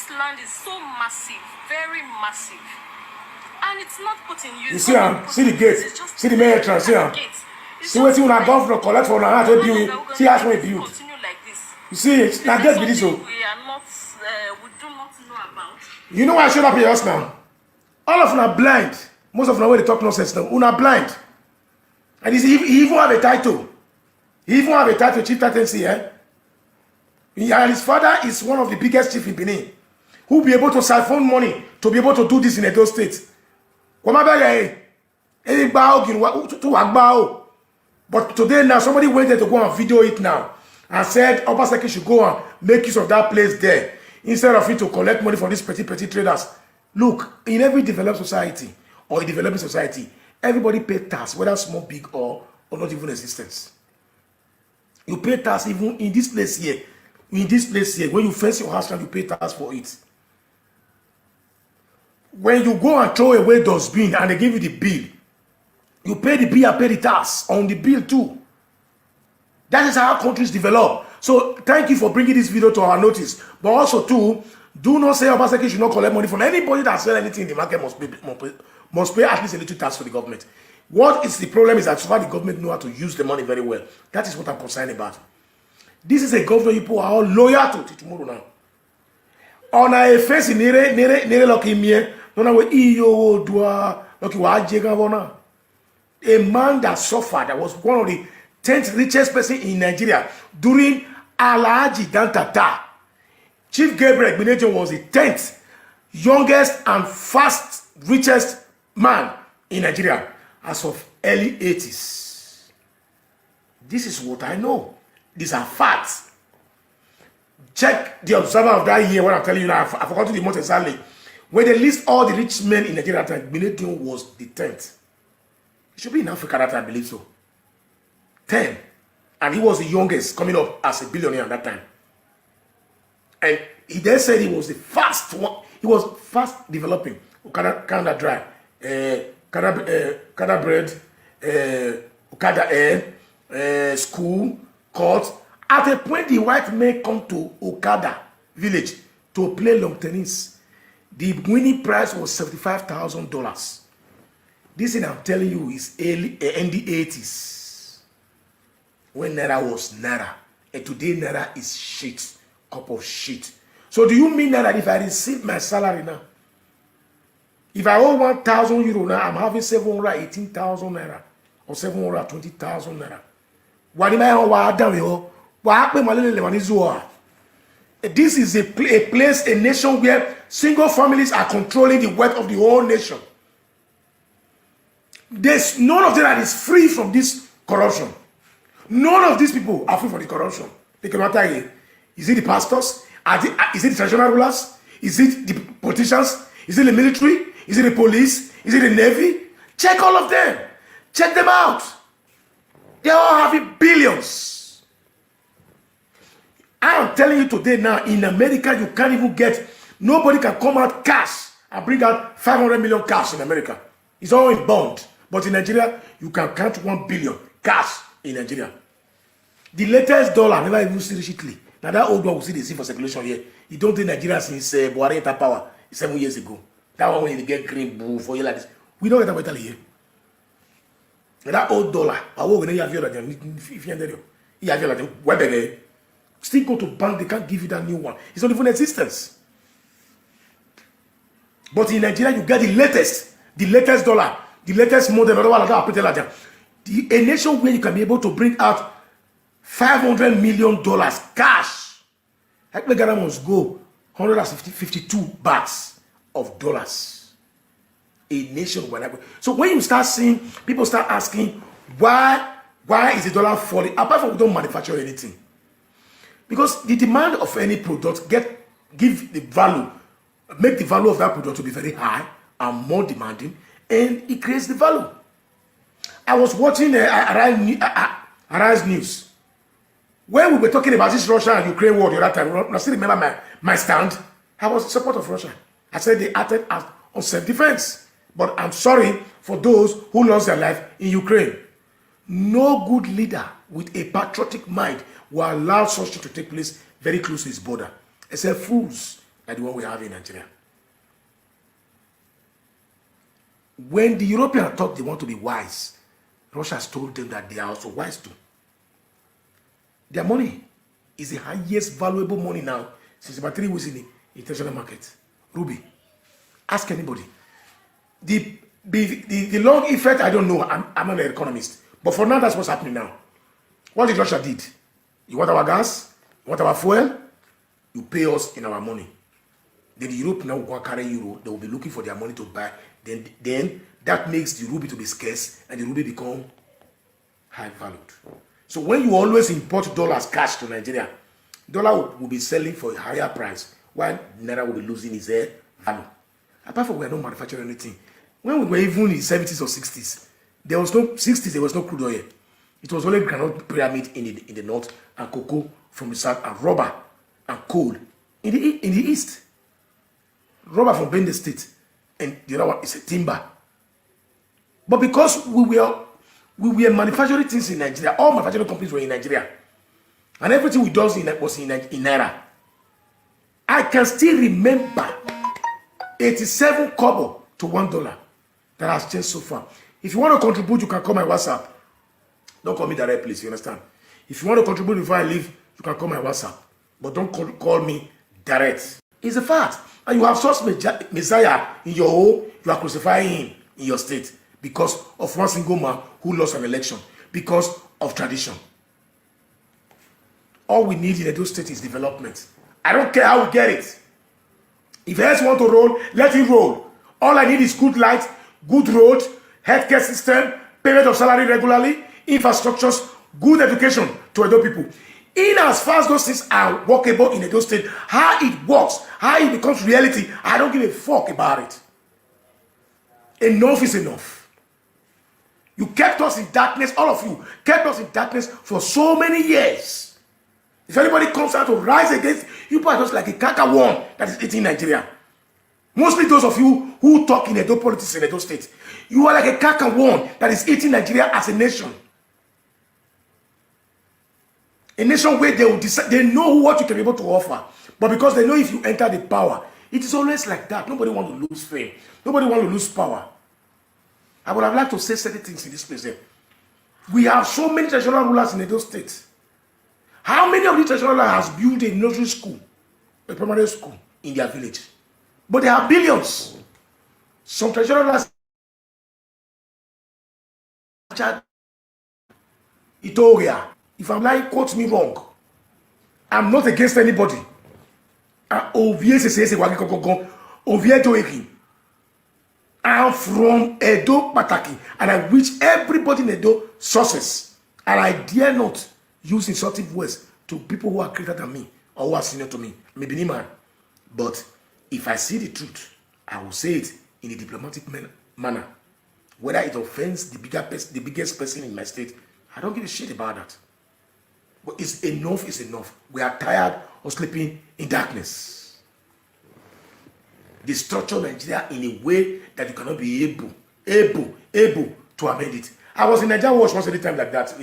land is so massive, very massive, and it's not put in use. You see the gate, see the main entrance here. See what you want governor collect for now to build. See how much build. Continue like this. You see, now get this so. We do not know about. You know why I showed up here just now? All of them are blind. Most of them where they talk nonsense now. Una blind. And he even have a title. He even have a title, chief captaincy, eh? And his father is one of the biggest chief in Benin, who will be able to siphon money to be able to do this in Edo State. But today now, somebody went there to go and video it now and said Obaseki should go and make use of that place there instead of it to collect money from these petty traders. Look, in every developed society or a developing society, everybody pay tax, whether small, big, or not even existence. You pay tax even in this place here. In this place here, when you fence your house, you pay tax for it. When you go and throw away dustbin and they give you the bill, you pay the bill and pay the tax on the bill too. That is how countries develop. So thank you for bringing this video to our notice. But also too, do not say Obaseki should not collect money from anybody that sells anything in the market must pay at least a little tax for the government. What is the problem is that so far the government know how to use the money very well. That is what I'm concerned about. This is a government people are all loyal to tomorrow now. On a face in nere lucky me, no we iyo dua lucky wa jega bona. A man that suffered, that was one of the 10th richest person in Nigeria during Alhaji Dantata. Chief Gabriel Benedion was the 10th youngest and fast richest man in Nigeria as of early 80s. This is what I know. These are facts. Check the Observer of that year, what I'm telling you now. I forgot the month exactly. When they list all the rich men in Nigeria, Benedion was the 10th. It should be in Africa that I believe so. 10. And he was the youngest coming up as a billionaire at that time. And he then said he was the fast one. He was fast developing. Canada Dry, Canada Bread, Okada Air, School, Court. At a point, the white men come to Okada village to play long tennis. The winning prize was $75,000. This thing I'm telling you is early in the 80s. When Naira was Naira. And today Naira is shit. Cup of shit. So do you mean that if I receive my salary now, If I owe 1,000 euro now, I'm having 718,000 naira or 720,000 naira. This is a place, a nation where single families are controlling the wealth of the whole nation. There's none of them that is free from this corruption. None of these people are free from the corruption. They cannot tell you. Is it the pastors? Is it the traditional rulers? Is it the politicians? Is it the military? Is it the police? Is it the navy? Check all of them. Check them out. They all having billions. I am telling you today now, in America, you can't even get, nobody can come out cash and bring out 500 million cash in America. It's all in bond. But in Nigeria, you can count 1 billion cash in Nigeria. The latest dollar never even see recently. Now that old one we see the see for circulation here. You don't think Nigeria since Buhari entered power 7 years ago. That one when you get green bull for you like this. We don't get that here. That old dollar, I will going to have you still go to bank, they can't give you that new one. It's not even in existence. But in Nigeria, you get the latest dollar, the latest model, a nation where you can be able to bring out $500 million cash. Like Ghana must go 152 bahts of dollars. A nation where so when you start seeing people start asking why is the dollar falling? Apart from we don't manufacture anything. Because the demand of any product give the value, make the value of that product to be very high and more demanding, and it creates the value. I was watching Arise News. When we were talking about this Russia and Ukraine war the other time, I still remember my stand. I was in support of Russia. I said they acted on self-defense. But I'm sorry for those who lost their life in Ukraine. No good leader with a patriotic mind will allow such to take place very close to his border, except fools like the one we have in Nigeria. When the Europeans thought they want to be wise, Russia has told them that they are also wise too. Their money is the highest valuable money now since about 3 weeks in the international market. Ruby, ask anybody. The long effect, I don't know. I'm not an economist. But for now, that's what's happening now. What did Russia did? You want our gas? You want our fuel? You pay us in our money. Then the Europe now will carry euro. They will be looking for their money to buy. Then that makes the ruby to be scarce and the ruby become high valued. So when you always import dollars cash to Nigeria, dollar will be selling for a higher price, while Naira will be losing its value. Apart from we are not manufacturing anything. When we were even in the 70s or 60s, there was no crude oil. It was only granite pyramid in the north and cocoa from the south and rubber and coal in the east. Rubber from Benue State and the other one is a timber. But because we were manufacturing things in Nigeria, all manufacturing companies were in Nigeria, and everything we do was in Naira. I can still remember 87 kobo to $1 that has changed so far. If you want to contribute, you can call my WhatsApp. Don't call me direct, please. You understand? If you want to contribute before I leave, you can call my WhatsApp. But don't call me direct. It's a fact. And you have such Messiah in your home, you are crucifying him in your state because of one single man who lost an election, because of tradition. All we need in Edo State is development. I don't care how we get it. If else want to roll, let it roll. All I need is good light, good road, healthcare system, payment of salary regularly, infrastructures, good education to Edo people. In as far as those things are workable in Edo State, how it works, how it becomes reality, I don't give a fuck about it. Enough is enough. You kept us in darkness, all of you kept us in darkness for so many years. If anybody comes out to rise against you, are just like a kakawan that is eating Nigeria. Mostly those of you who talk in Edo politics in Edo State, you are like a kakawan that is eating Nigeria as a nation. A nation where they will decide, they know what you can be able to offer. But because they know if you enter the power, it is always like that. Nobody wants to lose fame. Nobody wants to lose power. I would have liked to say certain things in this place there. We have so many traditional rulers in Edo State. How many of these traditional rulers has built a nursery school, a primary school in their village? But they have billions. Some traditional rulers Itoria. If I'm lying, quote me wrong. I'm not against anybody. I'm from Edo Pataki, and I wish everybody in Edo success. And I dare not use insulting words to people who are greater than me or who are senior to me. Maybe man. But if I see the truth, I will say it in a diplomatic manner. Whether it offends the biggest person in my state, I don't give a shit about that. But it's enough is enough. We are tired of sleeping in darkness. They structure Nigeria in a way that you cannot be able to amend it. I was in Nigeria Watch once at a time like that.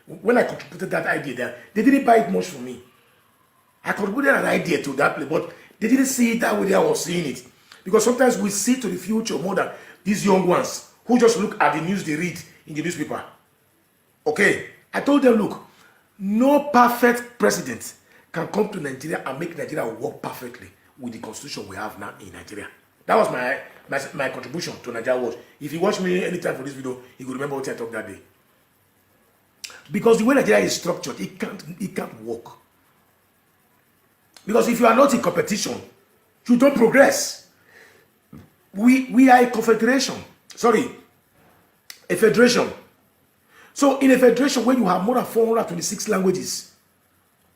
When I contributed that idea there, they didn't buy it much from me. I contributed an idea to that place, but they didn't see it that way I was seeing it. Because sometimes we see to the future more than these young ones who just look at the news they read in the newspaper. Okay, I told them, look, no perfect president can come to Nigeria and make Nigeria work perfectly with the constitution we have now in Nigeria. That was my contribution to Nigeria Watch. If you watch me anytime for this video, you will remember what I talked that day. Because the way Nigeria is structured, it can't work. Because if you are not in competition, you don't progress. We are a confederation. Sorry, a federation. So in a federation where you have more than 426 languages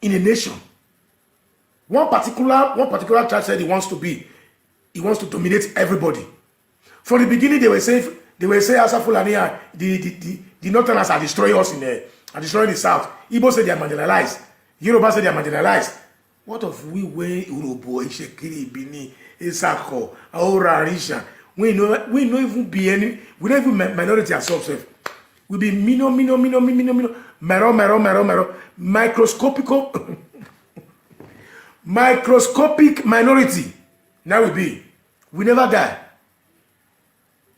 in a nation, one particular tribe said he wants to dominate everybody. From the beginning, they were saying Asa Fulani, the Northerners are destroying us are destroying the South. Igbo said they are marginalized. Yoruba said they are marginalized. What of we Urobo, Ishekiri, Bini, Isako, Aura, Risha? We don't even be any. We don't even minority ourselves. We be mino, mero, microscopic minority. Now we never die.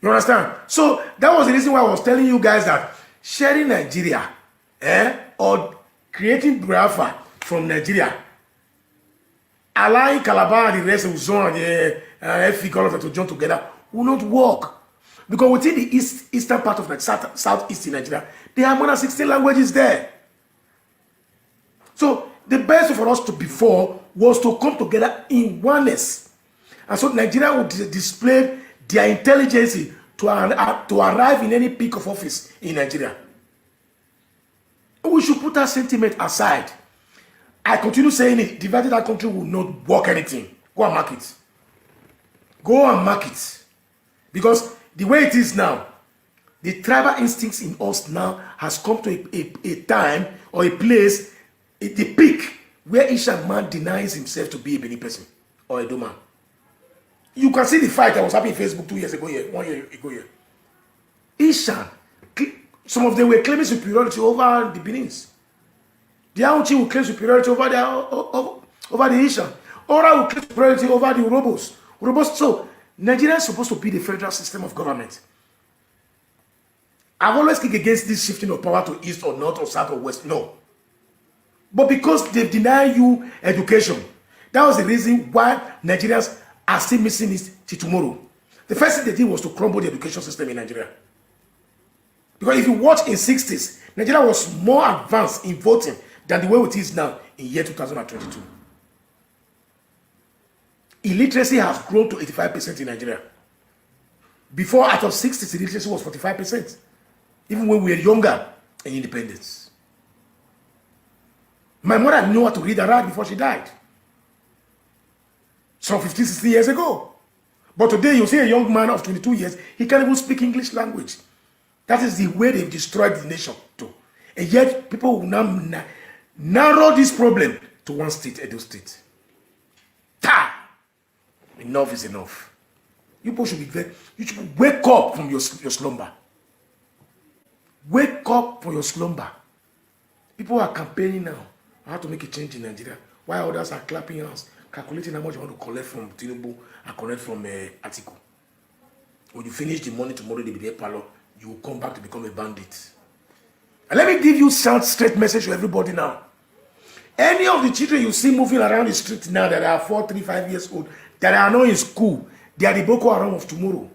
You understand? So that was the reason why I was telling you guys that sharing Nigeria, or creating Biafra from Nigeria, allowing Calabar and the rest of Zone and Efik, all of them to join together will not work. Because within the eastern part of the southeast in Nigeria, there are more than 16 languages there. So the best for us to before was to come together in oneness. And so Nigeria would display their intelligence to arrive in any peak of office in Nigeria. We should put that sentiment aside. I continue saying it, divided that country will not work anything. Go and mark it. Go and mark it. Because the way it is now, the tribal instincts in us now has come to a time or a place, the peak, where each man denies himself to be a Benin person or a Doma. You can see the fight that was happening on Facebook 2 years ago here, 1 year ago here. Ishan, some of them were claiming superiority over the Benins. The Aunchi will claim superiority over the Ishan. Ora will claim superiority over the Urobos. So Nigeria is supposed to be the federal system of government. I've always kicked against this shifting of power to east or north or south or west. No. But because they deny you education, that was the reason why Nigerians are still missing it till tomorrow. The first thing they did was to crumble the education system in Nigeria. Because if you watch in 60s, Nigeria was more advanced in voting than the way it is now in year 2022. Illiteracy has grown to 85% in Nigeria. Before, out of 60s, illiteracy was 45%. Even when we were younger in independence. My mother knew how to read and write before she died. Some 15, 16 years ago. But today, you see a young man of 22 years, he can't even speak English language. That is the way they've destroyed the nation too. And yet, people will now narrow this problem to one state, Edo State. Enough is enough. You people should you should wake up from your slumber. Wake up from your slumber. People are campaigning now on how to make a change in Nigeria, while others are clapping hands, calculating how much you want to collect from Tinubu and collect from Atiku. When you finish the money tomorrow, they be there, palo, you will come back to become a bandit. And let me give you a straight message to everybody now. Any of the children you see moving around the street now that are 4, 3, 5 years old, that are not in school, They are the Boko Haram of tomorrow.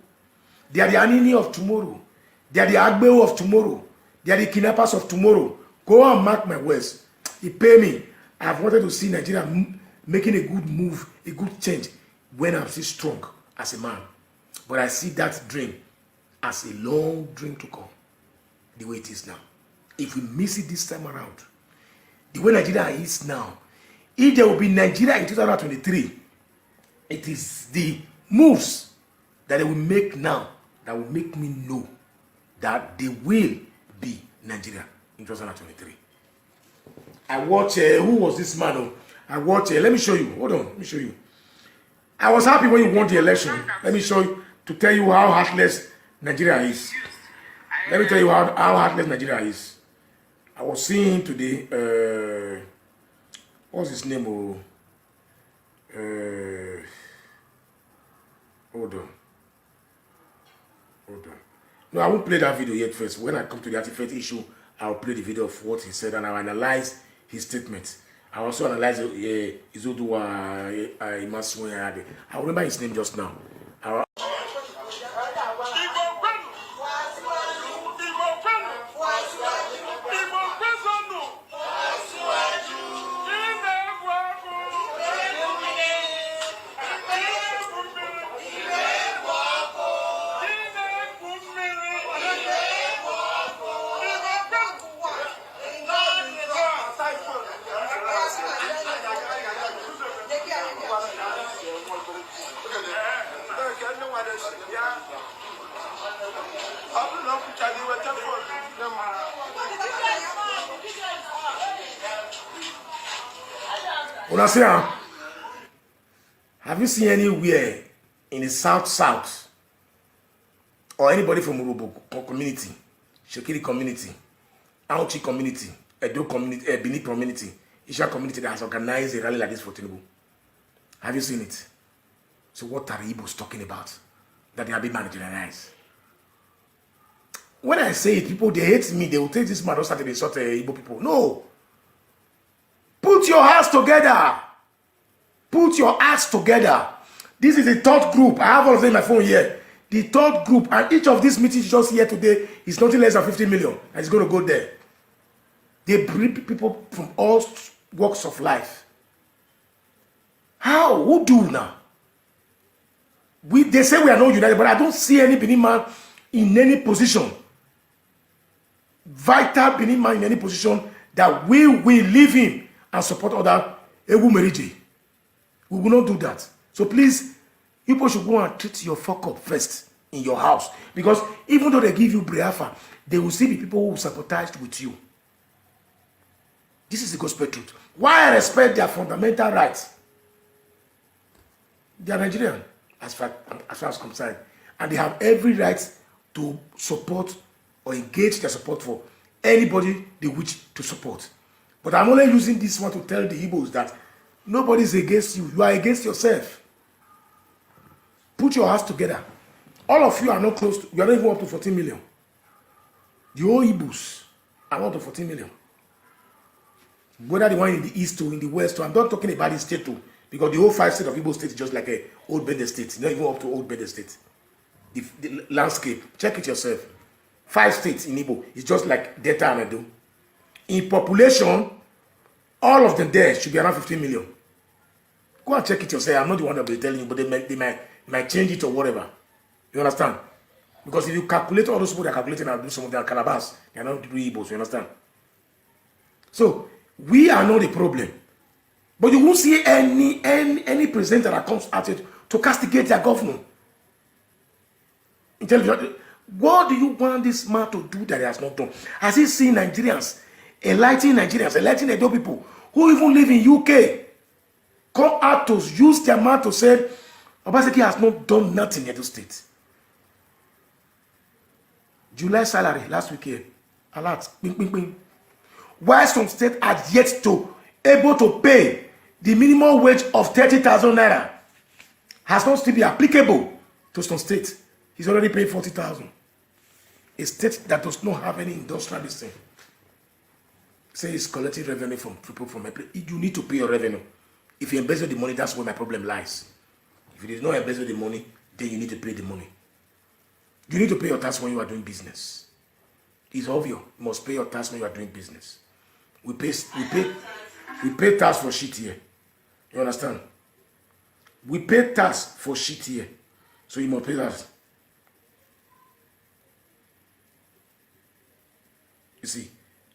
They are the Anini of tomorrow. They are the Agbeo of tomorrow. They are the kidnappers of tomorrow. Go and mark my words. He pay me. I've wanted to see Nigeria making a good move, a good change when I'm still strong as a man. But I see that dream as a long dream to come, the way it is now. If we miss it this time around, the way Nigeria is now, if there will be Nigeria in 2023, it is the moves that they will make now that will make me know that they will be Nigeria in 2023. I watch, who was this man? Oh, I watch, let me show you. Hold on, let me show you. I was happy when you won the election. Let me show you, to tell you how heartless Nigeria is. Let me tell you how heartless Nigeria is. I was seeing today, what's his name? Oh, hold on. No, I won't play that video yet first. When I come to the artifact issue, I'll play the video of what he said and I'll analyze his statements. I also analyze Izodua Imaswe. I remember his name just now. Have you seen anywhere in the south or anybody from Urobo community, Shekiri community, Auchi community, Edo community, Bini community, Isha community that has organized a rally like this for Tinubu? Have you seen it? So what are Igbos talking about? That they are being marginalized. When I say it, people, they hate me. They will take this man and start to insult Igbo people. No. Put your hands together. Put your hands together. This is the third group. I have all of them in my phone here. The third group. And each of these meetings just here today is nothing less than 50 million. And it's going to go there. They bring people from all walks of life. How? Who do now? They say we are not united, but I don't see any Benin man in any position, vital Benin man in any position, that we will leave him and support other Ewu Merije. We will not do that. So please, people should go and treat your fuck up first in your house. Because even though they give you Briafa, they will still be people who sabotage with you. This is the gospel truth. Why I respect their fundamental rights? They are Nigerian. As far as concerned, and they have every right to support or engage their support for anybody they wish to support. But I'm only using this one to tell the Igbos that nobody is against you. You are against yourself. Put your hearts together. All of you are not close to, you are not even up to 14 million. The whole Igbos are not up to 14 million. Whether the one in the east or in the west, I'm not talking about the state too. Because the whole 5 states of Igbo state is just like a old Bede state. Not even up to old Bede state. The landscape. Check it yourself. 5 states in Igbo is just like Delta and Edo. In population, all of them there should be around 15 million. Go and check it yourself. I'm not the one that will be telling you, but they might change it or whatever. You understand? Because if you calculate all those people that are calculating and do some of their calabas, they are not really Igbos. You understand? So, we are not the problem. But you won't see any presenter that comes out to castigate their governor. In television, what do you want this man to do that he has not done? Has he seen Nigerians, enlightening Edo people who even live in UK, come out to use their mouth to say, Obaseki has not done nothing in Edo State. July salary last week here, alert, bing, bing, bing. Why some states are yet to able to pay the minimum wage of 30,000 naira has not still be applicable to some states. He's already paid 40,000. A state that does not have any industrial listing. Say it's collecting revenue from people from every. You need to pay your revenue. If you embezzle the money, that's where my problem lies. If you did not embezzle the money, then you need to pay the money. You need to pay your tax when you are doing business. It's obvious. You must pay your tax when you are doing business. We pay tax for shit here. You understand? We pay tax for shit here. So you must pay that. You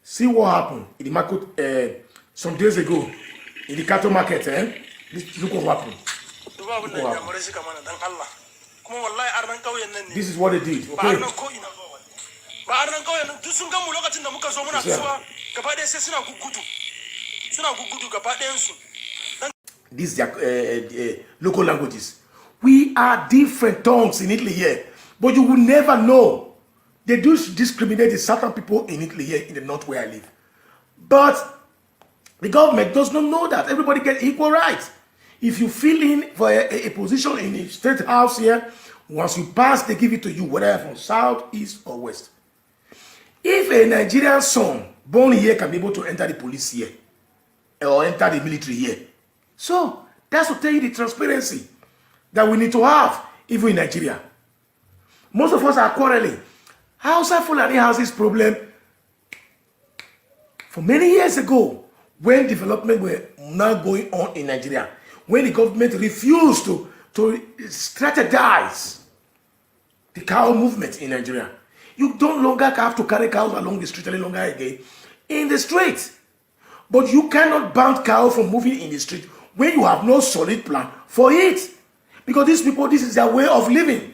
see what happened in the market some days ago in the cattle market. Look what happened. This is what they did. Okay. These are local languages. We are different tongues in Italy here, but you will never know. They do discriminate the certain people in Italy here in the north where I live. But the government does not know that. Everybody gets equal rights. If you fill in for a position in the state house here, once you pass, they give it to you, whether from south, east, or west. If a Nigerian son born here can be able to enter the police here, or enter the military here. So, that's to tell you the transparency that we need to have, even in Nigeria. Most of us are quarreling. Hausa Fulani has this problem for many years ago, when development were now going on in Nigeria, when the government refused to strategize the cow movement in Nigeria. You don't longer have to carry cows along the street any longer again in the street. But you cannot ban cow from moving in the street when you have no solid plan for it. Because these people, this is their way of living.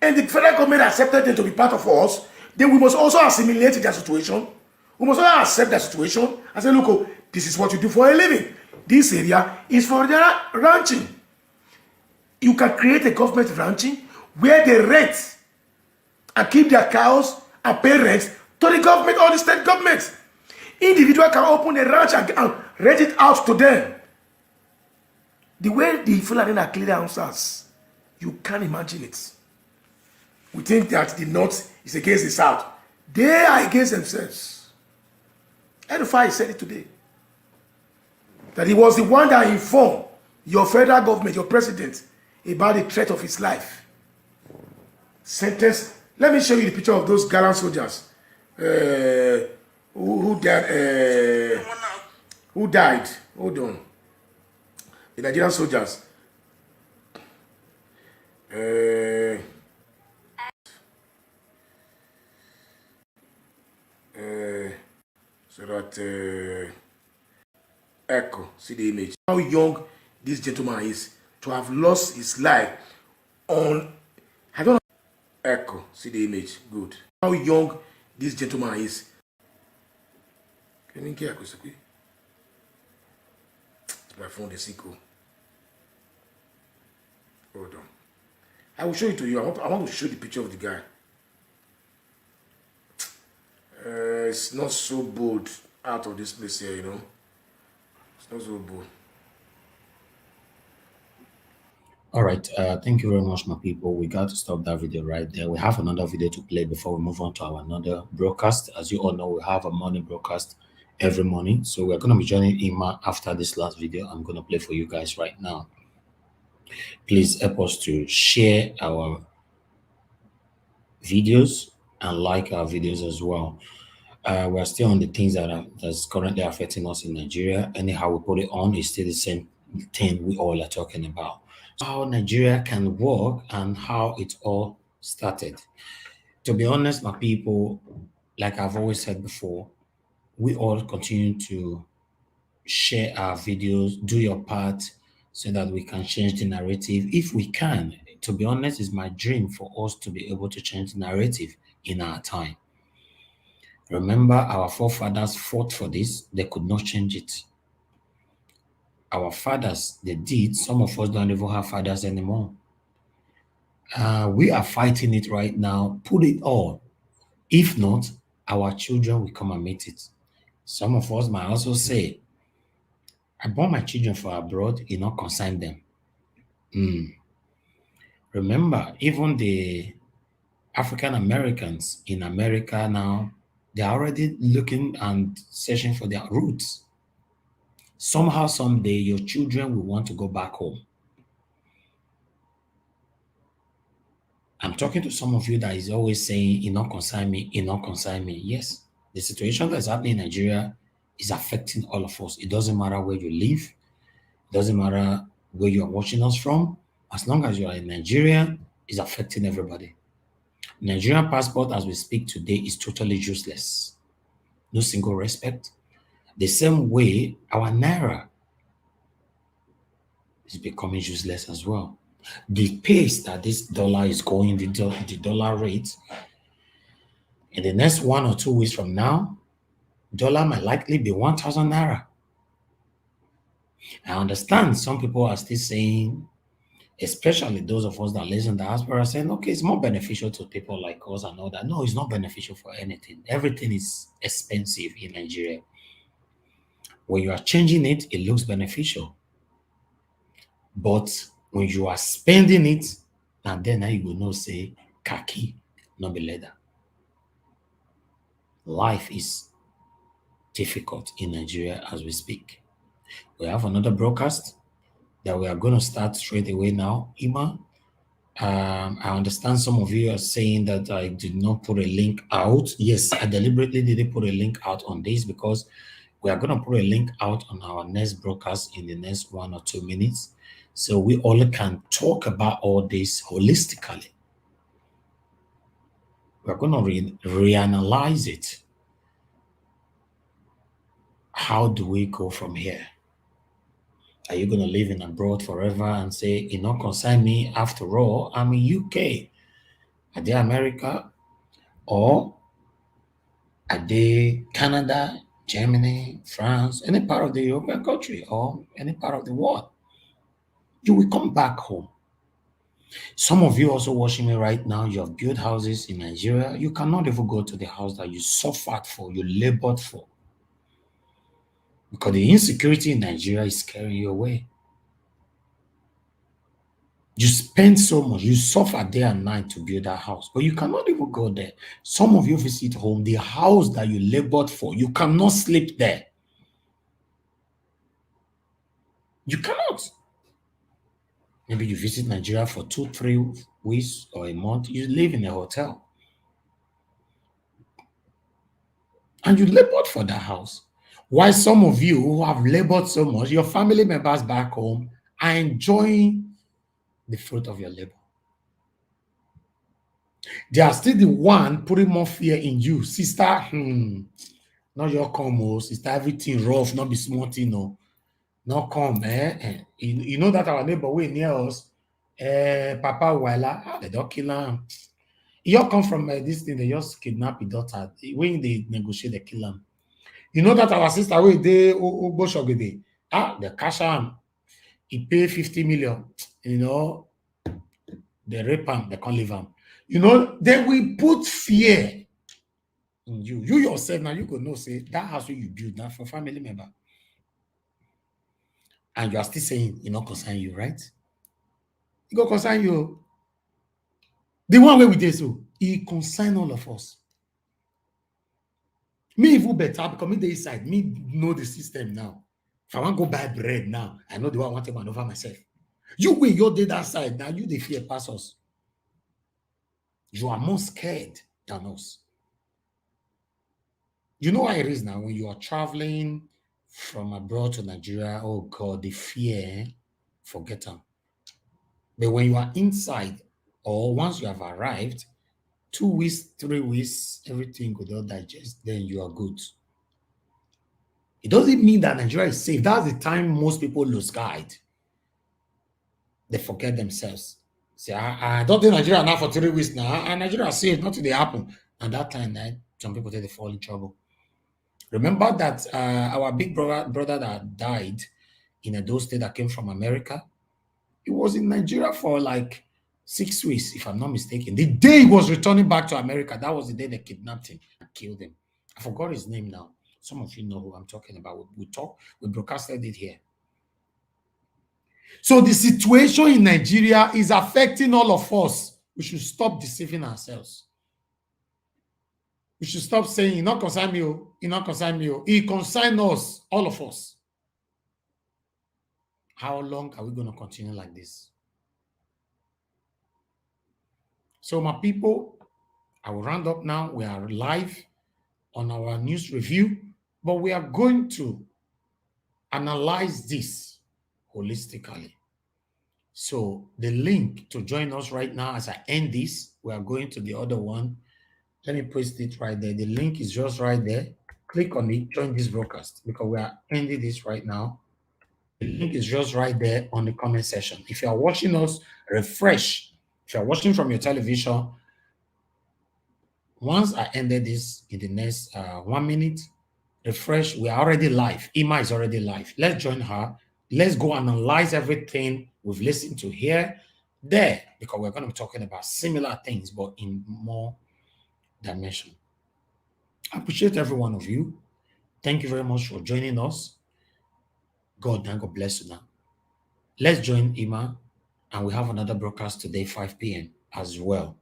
And the federal government accepted them to be part of us. Then we must also assimilate their situation. We must also accept their situation and say, look, oh, this is what you do for a living. This area is for their ranching. You can create a government ranching where they rent and keep their cows and pay rent to the government or the state government. Individual can open a ranch and rent it out to them. The way the Fulani are clearing houses, you can't imagine it. We think that the North is against the South. They are against themselves. Edify said it today. That he was the one that informed your federal government, your president, about the threat of his life. Sentence. Let me show you the picture of those gallant soldiers who died. Hold on. The Nigerian soldiers. So that echo, see the image. How young this gentleman is to have lost his life on, I don't know. Echo, see the image. Good. How young this gentleman is. Can you get my phone the sequel? Hold on. I will show it to you. I want to show the picture of the guy. It's not so bold out of this place here, you know. It's not so bold. All right, thank you very much, my people. We got to stop that video right there. We have another video to play before we move on to our another broadcast. As you all know, we have a morning broadcast every morning. So we're going to be joining Ima after this last video I'm going to play for you guys right now. Please help us to share our videos and like our videos as well. We're still on the things that's currently affecting us in Nigeria. Anyhow we put it on, it's still the same thing we all are talking about. So how Nigeria can work and how it all started. To be honest, my people, like I've always said before, we all continue to share our videos, do your part so that we can change the narrative. If we can, to be honest, it's my dream for us to be able to change the narrative in our time. Remember, our forefathers fought for this. They could not change it. Our fathers, they did. Some of us don't even have fathers anymore. We are fighting it right now. Put it all. If not, our children will come and meet it. Some of us might also say, I born my children for abroad, it not concern them. Remember, even the African Americans in America now, they're already looking and searching for their roots. Somehow, someday, your children will want to go back home. I'm talking to some of you that is always saying, it not concern me, it not concern me. Yes, the situation that's happening in Nigeria is affecting all of us. It doesn't matter where you live, it doesn't matter where you're watching us from. As long as you are in Nigeria, it's affecting everybody. Nigerian passport, as we speak today, is totally useless. No single respect. The same way our naira is becoming useless as well. The pace that this dollar is going, the dollar rate, in the next 1 or 2 weeks from now, dollar might likely be 1,000 naira. I understand some people are still saying, especially those of us that live in the diaspora, saying, okay, it's more beneficial to people like us and all that. No, it's not beneficial for anything. Everything is expensive in Nigeria. When you are changing it, it looks beneficial. But when you are spending it, and then you will know, say, khaki, not be leather. Life is difficult in Nigeria as we speak. We have another broadcast that we are going to start straight away now. Ima, I understand some of you are saying that I did not put a link out. Yes, I deliberately didn't put a link out on this because we are going to put a link out on our next broadcast in the next 1 or 2 minutes. So we all can talk about all this holistically. We're going to reanalyze it. How do we go from here? Are you going to live in abroad forever and say, it not concern me? After all, I'm in UK. Are they America? Or are they Canada, Germany, France, any part of the European country or any part of the world? You will come back home. Some of you also watching me right now, you have built houses in Nigeria. You cannot even go to the house that you suffered for, you labored for. Because the insecurity in Nigeria is carrying you away. You spend so much, you suffer day and night to build that house, but you cannot even go there. Some of you visit home, the house that you labored for, you cannot sleep there. You cannot. Maybe you visit Nigeria for 2, 3 weeks or a month, you live in a hotel. And you labored for that house. Why some of you who have labored so much, your family members back home are enjoying the fruit of your labor. They are still the one putting more fear in you. Sister, not your come, sister, everything rough, not be smart, not come, You know that our neighbor way near us, Papa Wala, they don't kill him. He all come from this thing, they just kidnap his daughter. When they negotiate, they kill him. You know that our sister, way they Ogbosogede, they cash him. He pay 50 million, they rape him, they can't leave him. They will put fear in you. You yourself, now you go know, say, that house where you build now for family member. And you are still saying, it not concern you, right? It go concern you. The one way we did so, it concern all of us. Me even better because me the inside, me know the system now. If I want to go buy bread now, I know the one I want to maneuver myself. You wait, you're dead that side, now you the fear pass us. You are more scared than us. You know how it is now when you are traveling from abroad to Nigeria, oh God, the fear, forget them. But when you are inside or once you have arrived, 2 weeks, 3 weeks, everything could all digest, then you are good. It doesn't mean that Nigeria is safe. That's the time most people lose guide. They forget themselves. Say, I don't think Nigeria now for 3 weeks now, and Nigeria is safe, nothing they happen. And that time, some people they fall in trouble. Remember that our big brother that died in a those state that came from America, he was in Nigeria for like 6 weeks, if I'm not mistaken. The day he was returning back to America, that was the day they kidnapped him and killed him. I forgot his name now. Some of you know who I'm talking about. We broadcasted it here. So the situation in Nigeria is affecting all of us. We should stop deceiving ourselves. We should stop saying, it not concern me, it not concern me. It concern us, all of us. How long are we going to continue like this? So my people, I will round up now. We are live on our news review, but we are going to analyze this holistically. So the link to join us right now, as I end this, we are going to the other one. Let me post it right there. The link is just right there. Click on it, join this broadcast, because we are ending this right now. The link is just right there on the comment section. If you are watching us, refresh. If you are watching from your television, once I ended this in the next 1 minute, refresh. We are already live. Ima is already live. Let's join her. Let's go analyze everything we've listened to here, there, because we're going to be talking about similar things, but in more dimension. I appreciate every one of you. Thank you very much for joining us. God bless you now. Let's join Ima, and we have another broadcast today, 5 p.m. as well.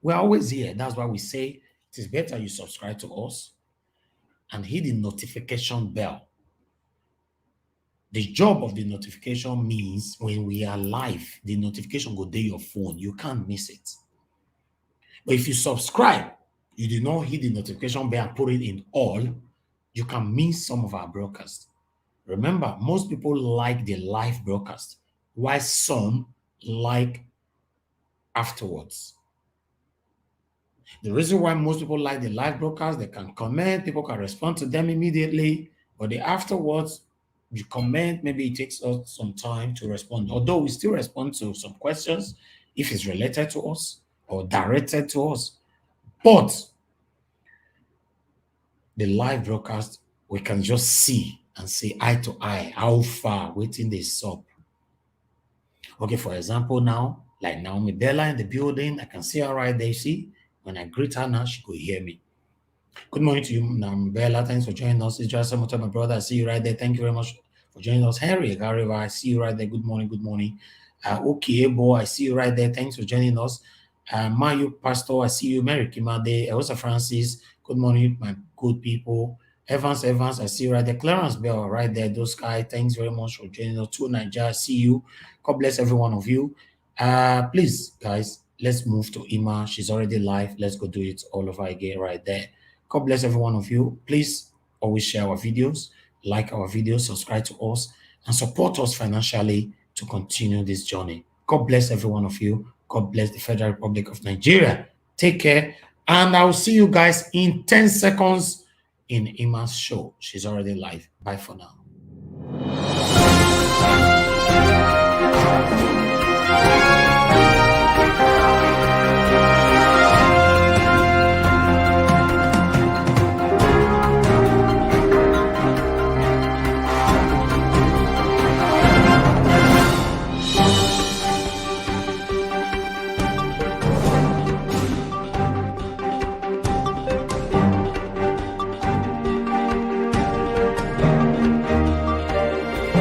We're always here. That's why we say it is better you subscribe to us and hit the notification bell. The job of the notification means when we are live, the notification go to your phone. You can't miss it. But if you subscribe, you did not hit the notification bell and put it in all, you can miss some of our broadcasts. Remember, most people like the live broadcast, while some like afterwards. The reason why most people like the live broadcast, they can comment, people can respond to them immediately, but the afterwards, you comment, maybe it takes us some time to respond. Although we still respond to some questions if it's related to us or directed to us. But the live broadcast, we can just see and say eye to eye how far waiting they stop. Okay, for example, now, like Naomi Bella in the building, I can see her right there. See, when I greet her now, she could hear me. Good morning to you, Bella. Thanks for joining us. It's just my brother. I see you right there. Thank you very much for joining us. Henry Gariva, I see you right there. Good morning. Good morning. Okay, boy, I see you right there. Thanks for joining us. Mayu Pastor, I see you. Mary Kimade, Elsa Francis. Good morning, my good people. Evans, I see you right there. Clarence Bell, right there. Those guys, thanks very much for joining us. To Nigeria, I see you. God bless every one of you. Please, guys, let's move to Ima. She's already live. Let's go do it all over again right there. God bless every one of you. Please always share our videos, like our videos, subscribe to us, and support us financially to continue this journey. God bless every one of you. God bless the Federal Republic of Nigeria. Take care, and I'll see you guys in 10 seconds in Ima's show. She's already live. Bye for now.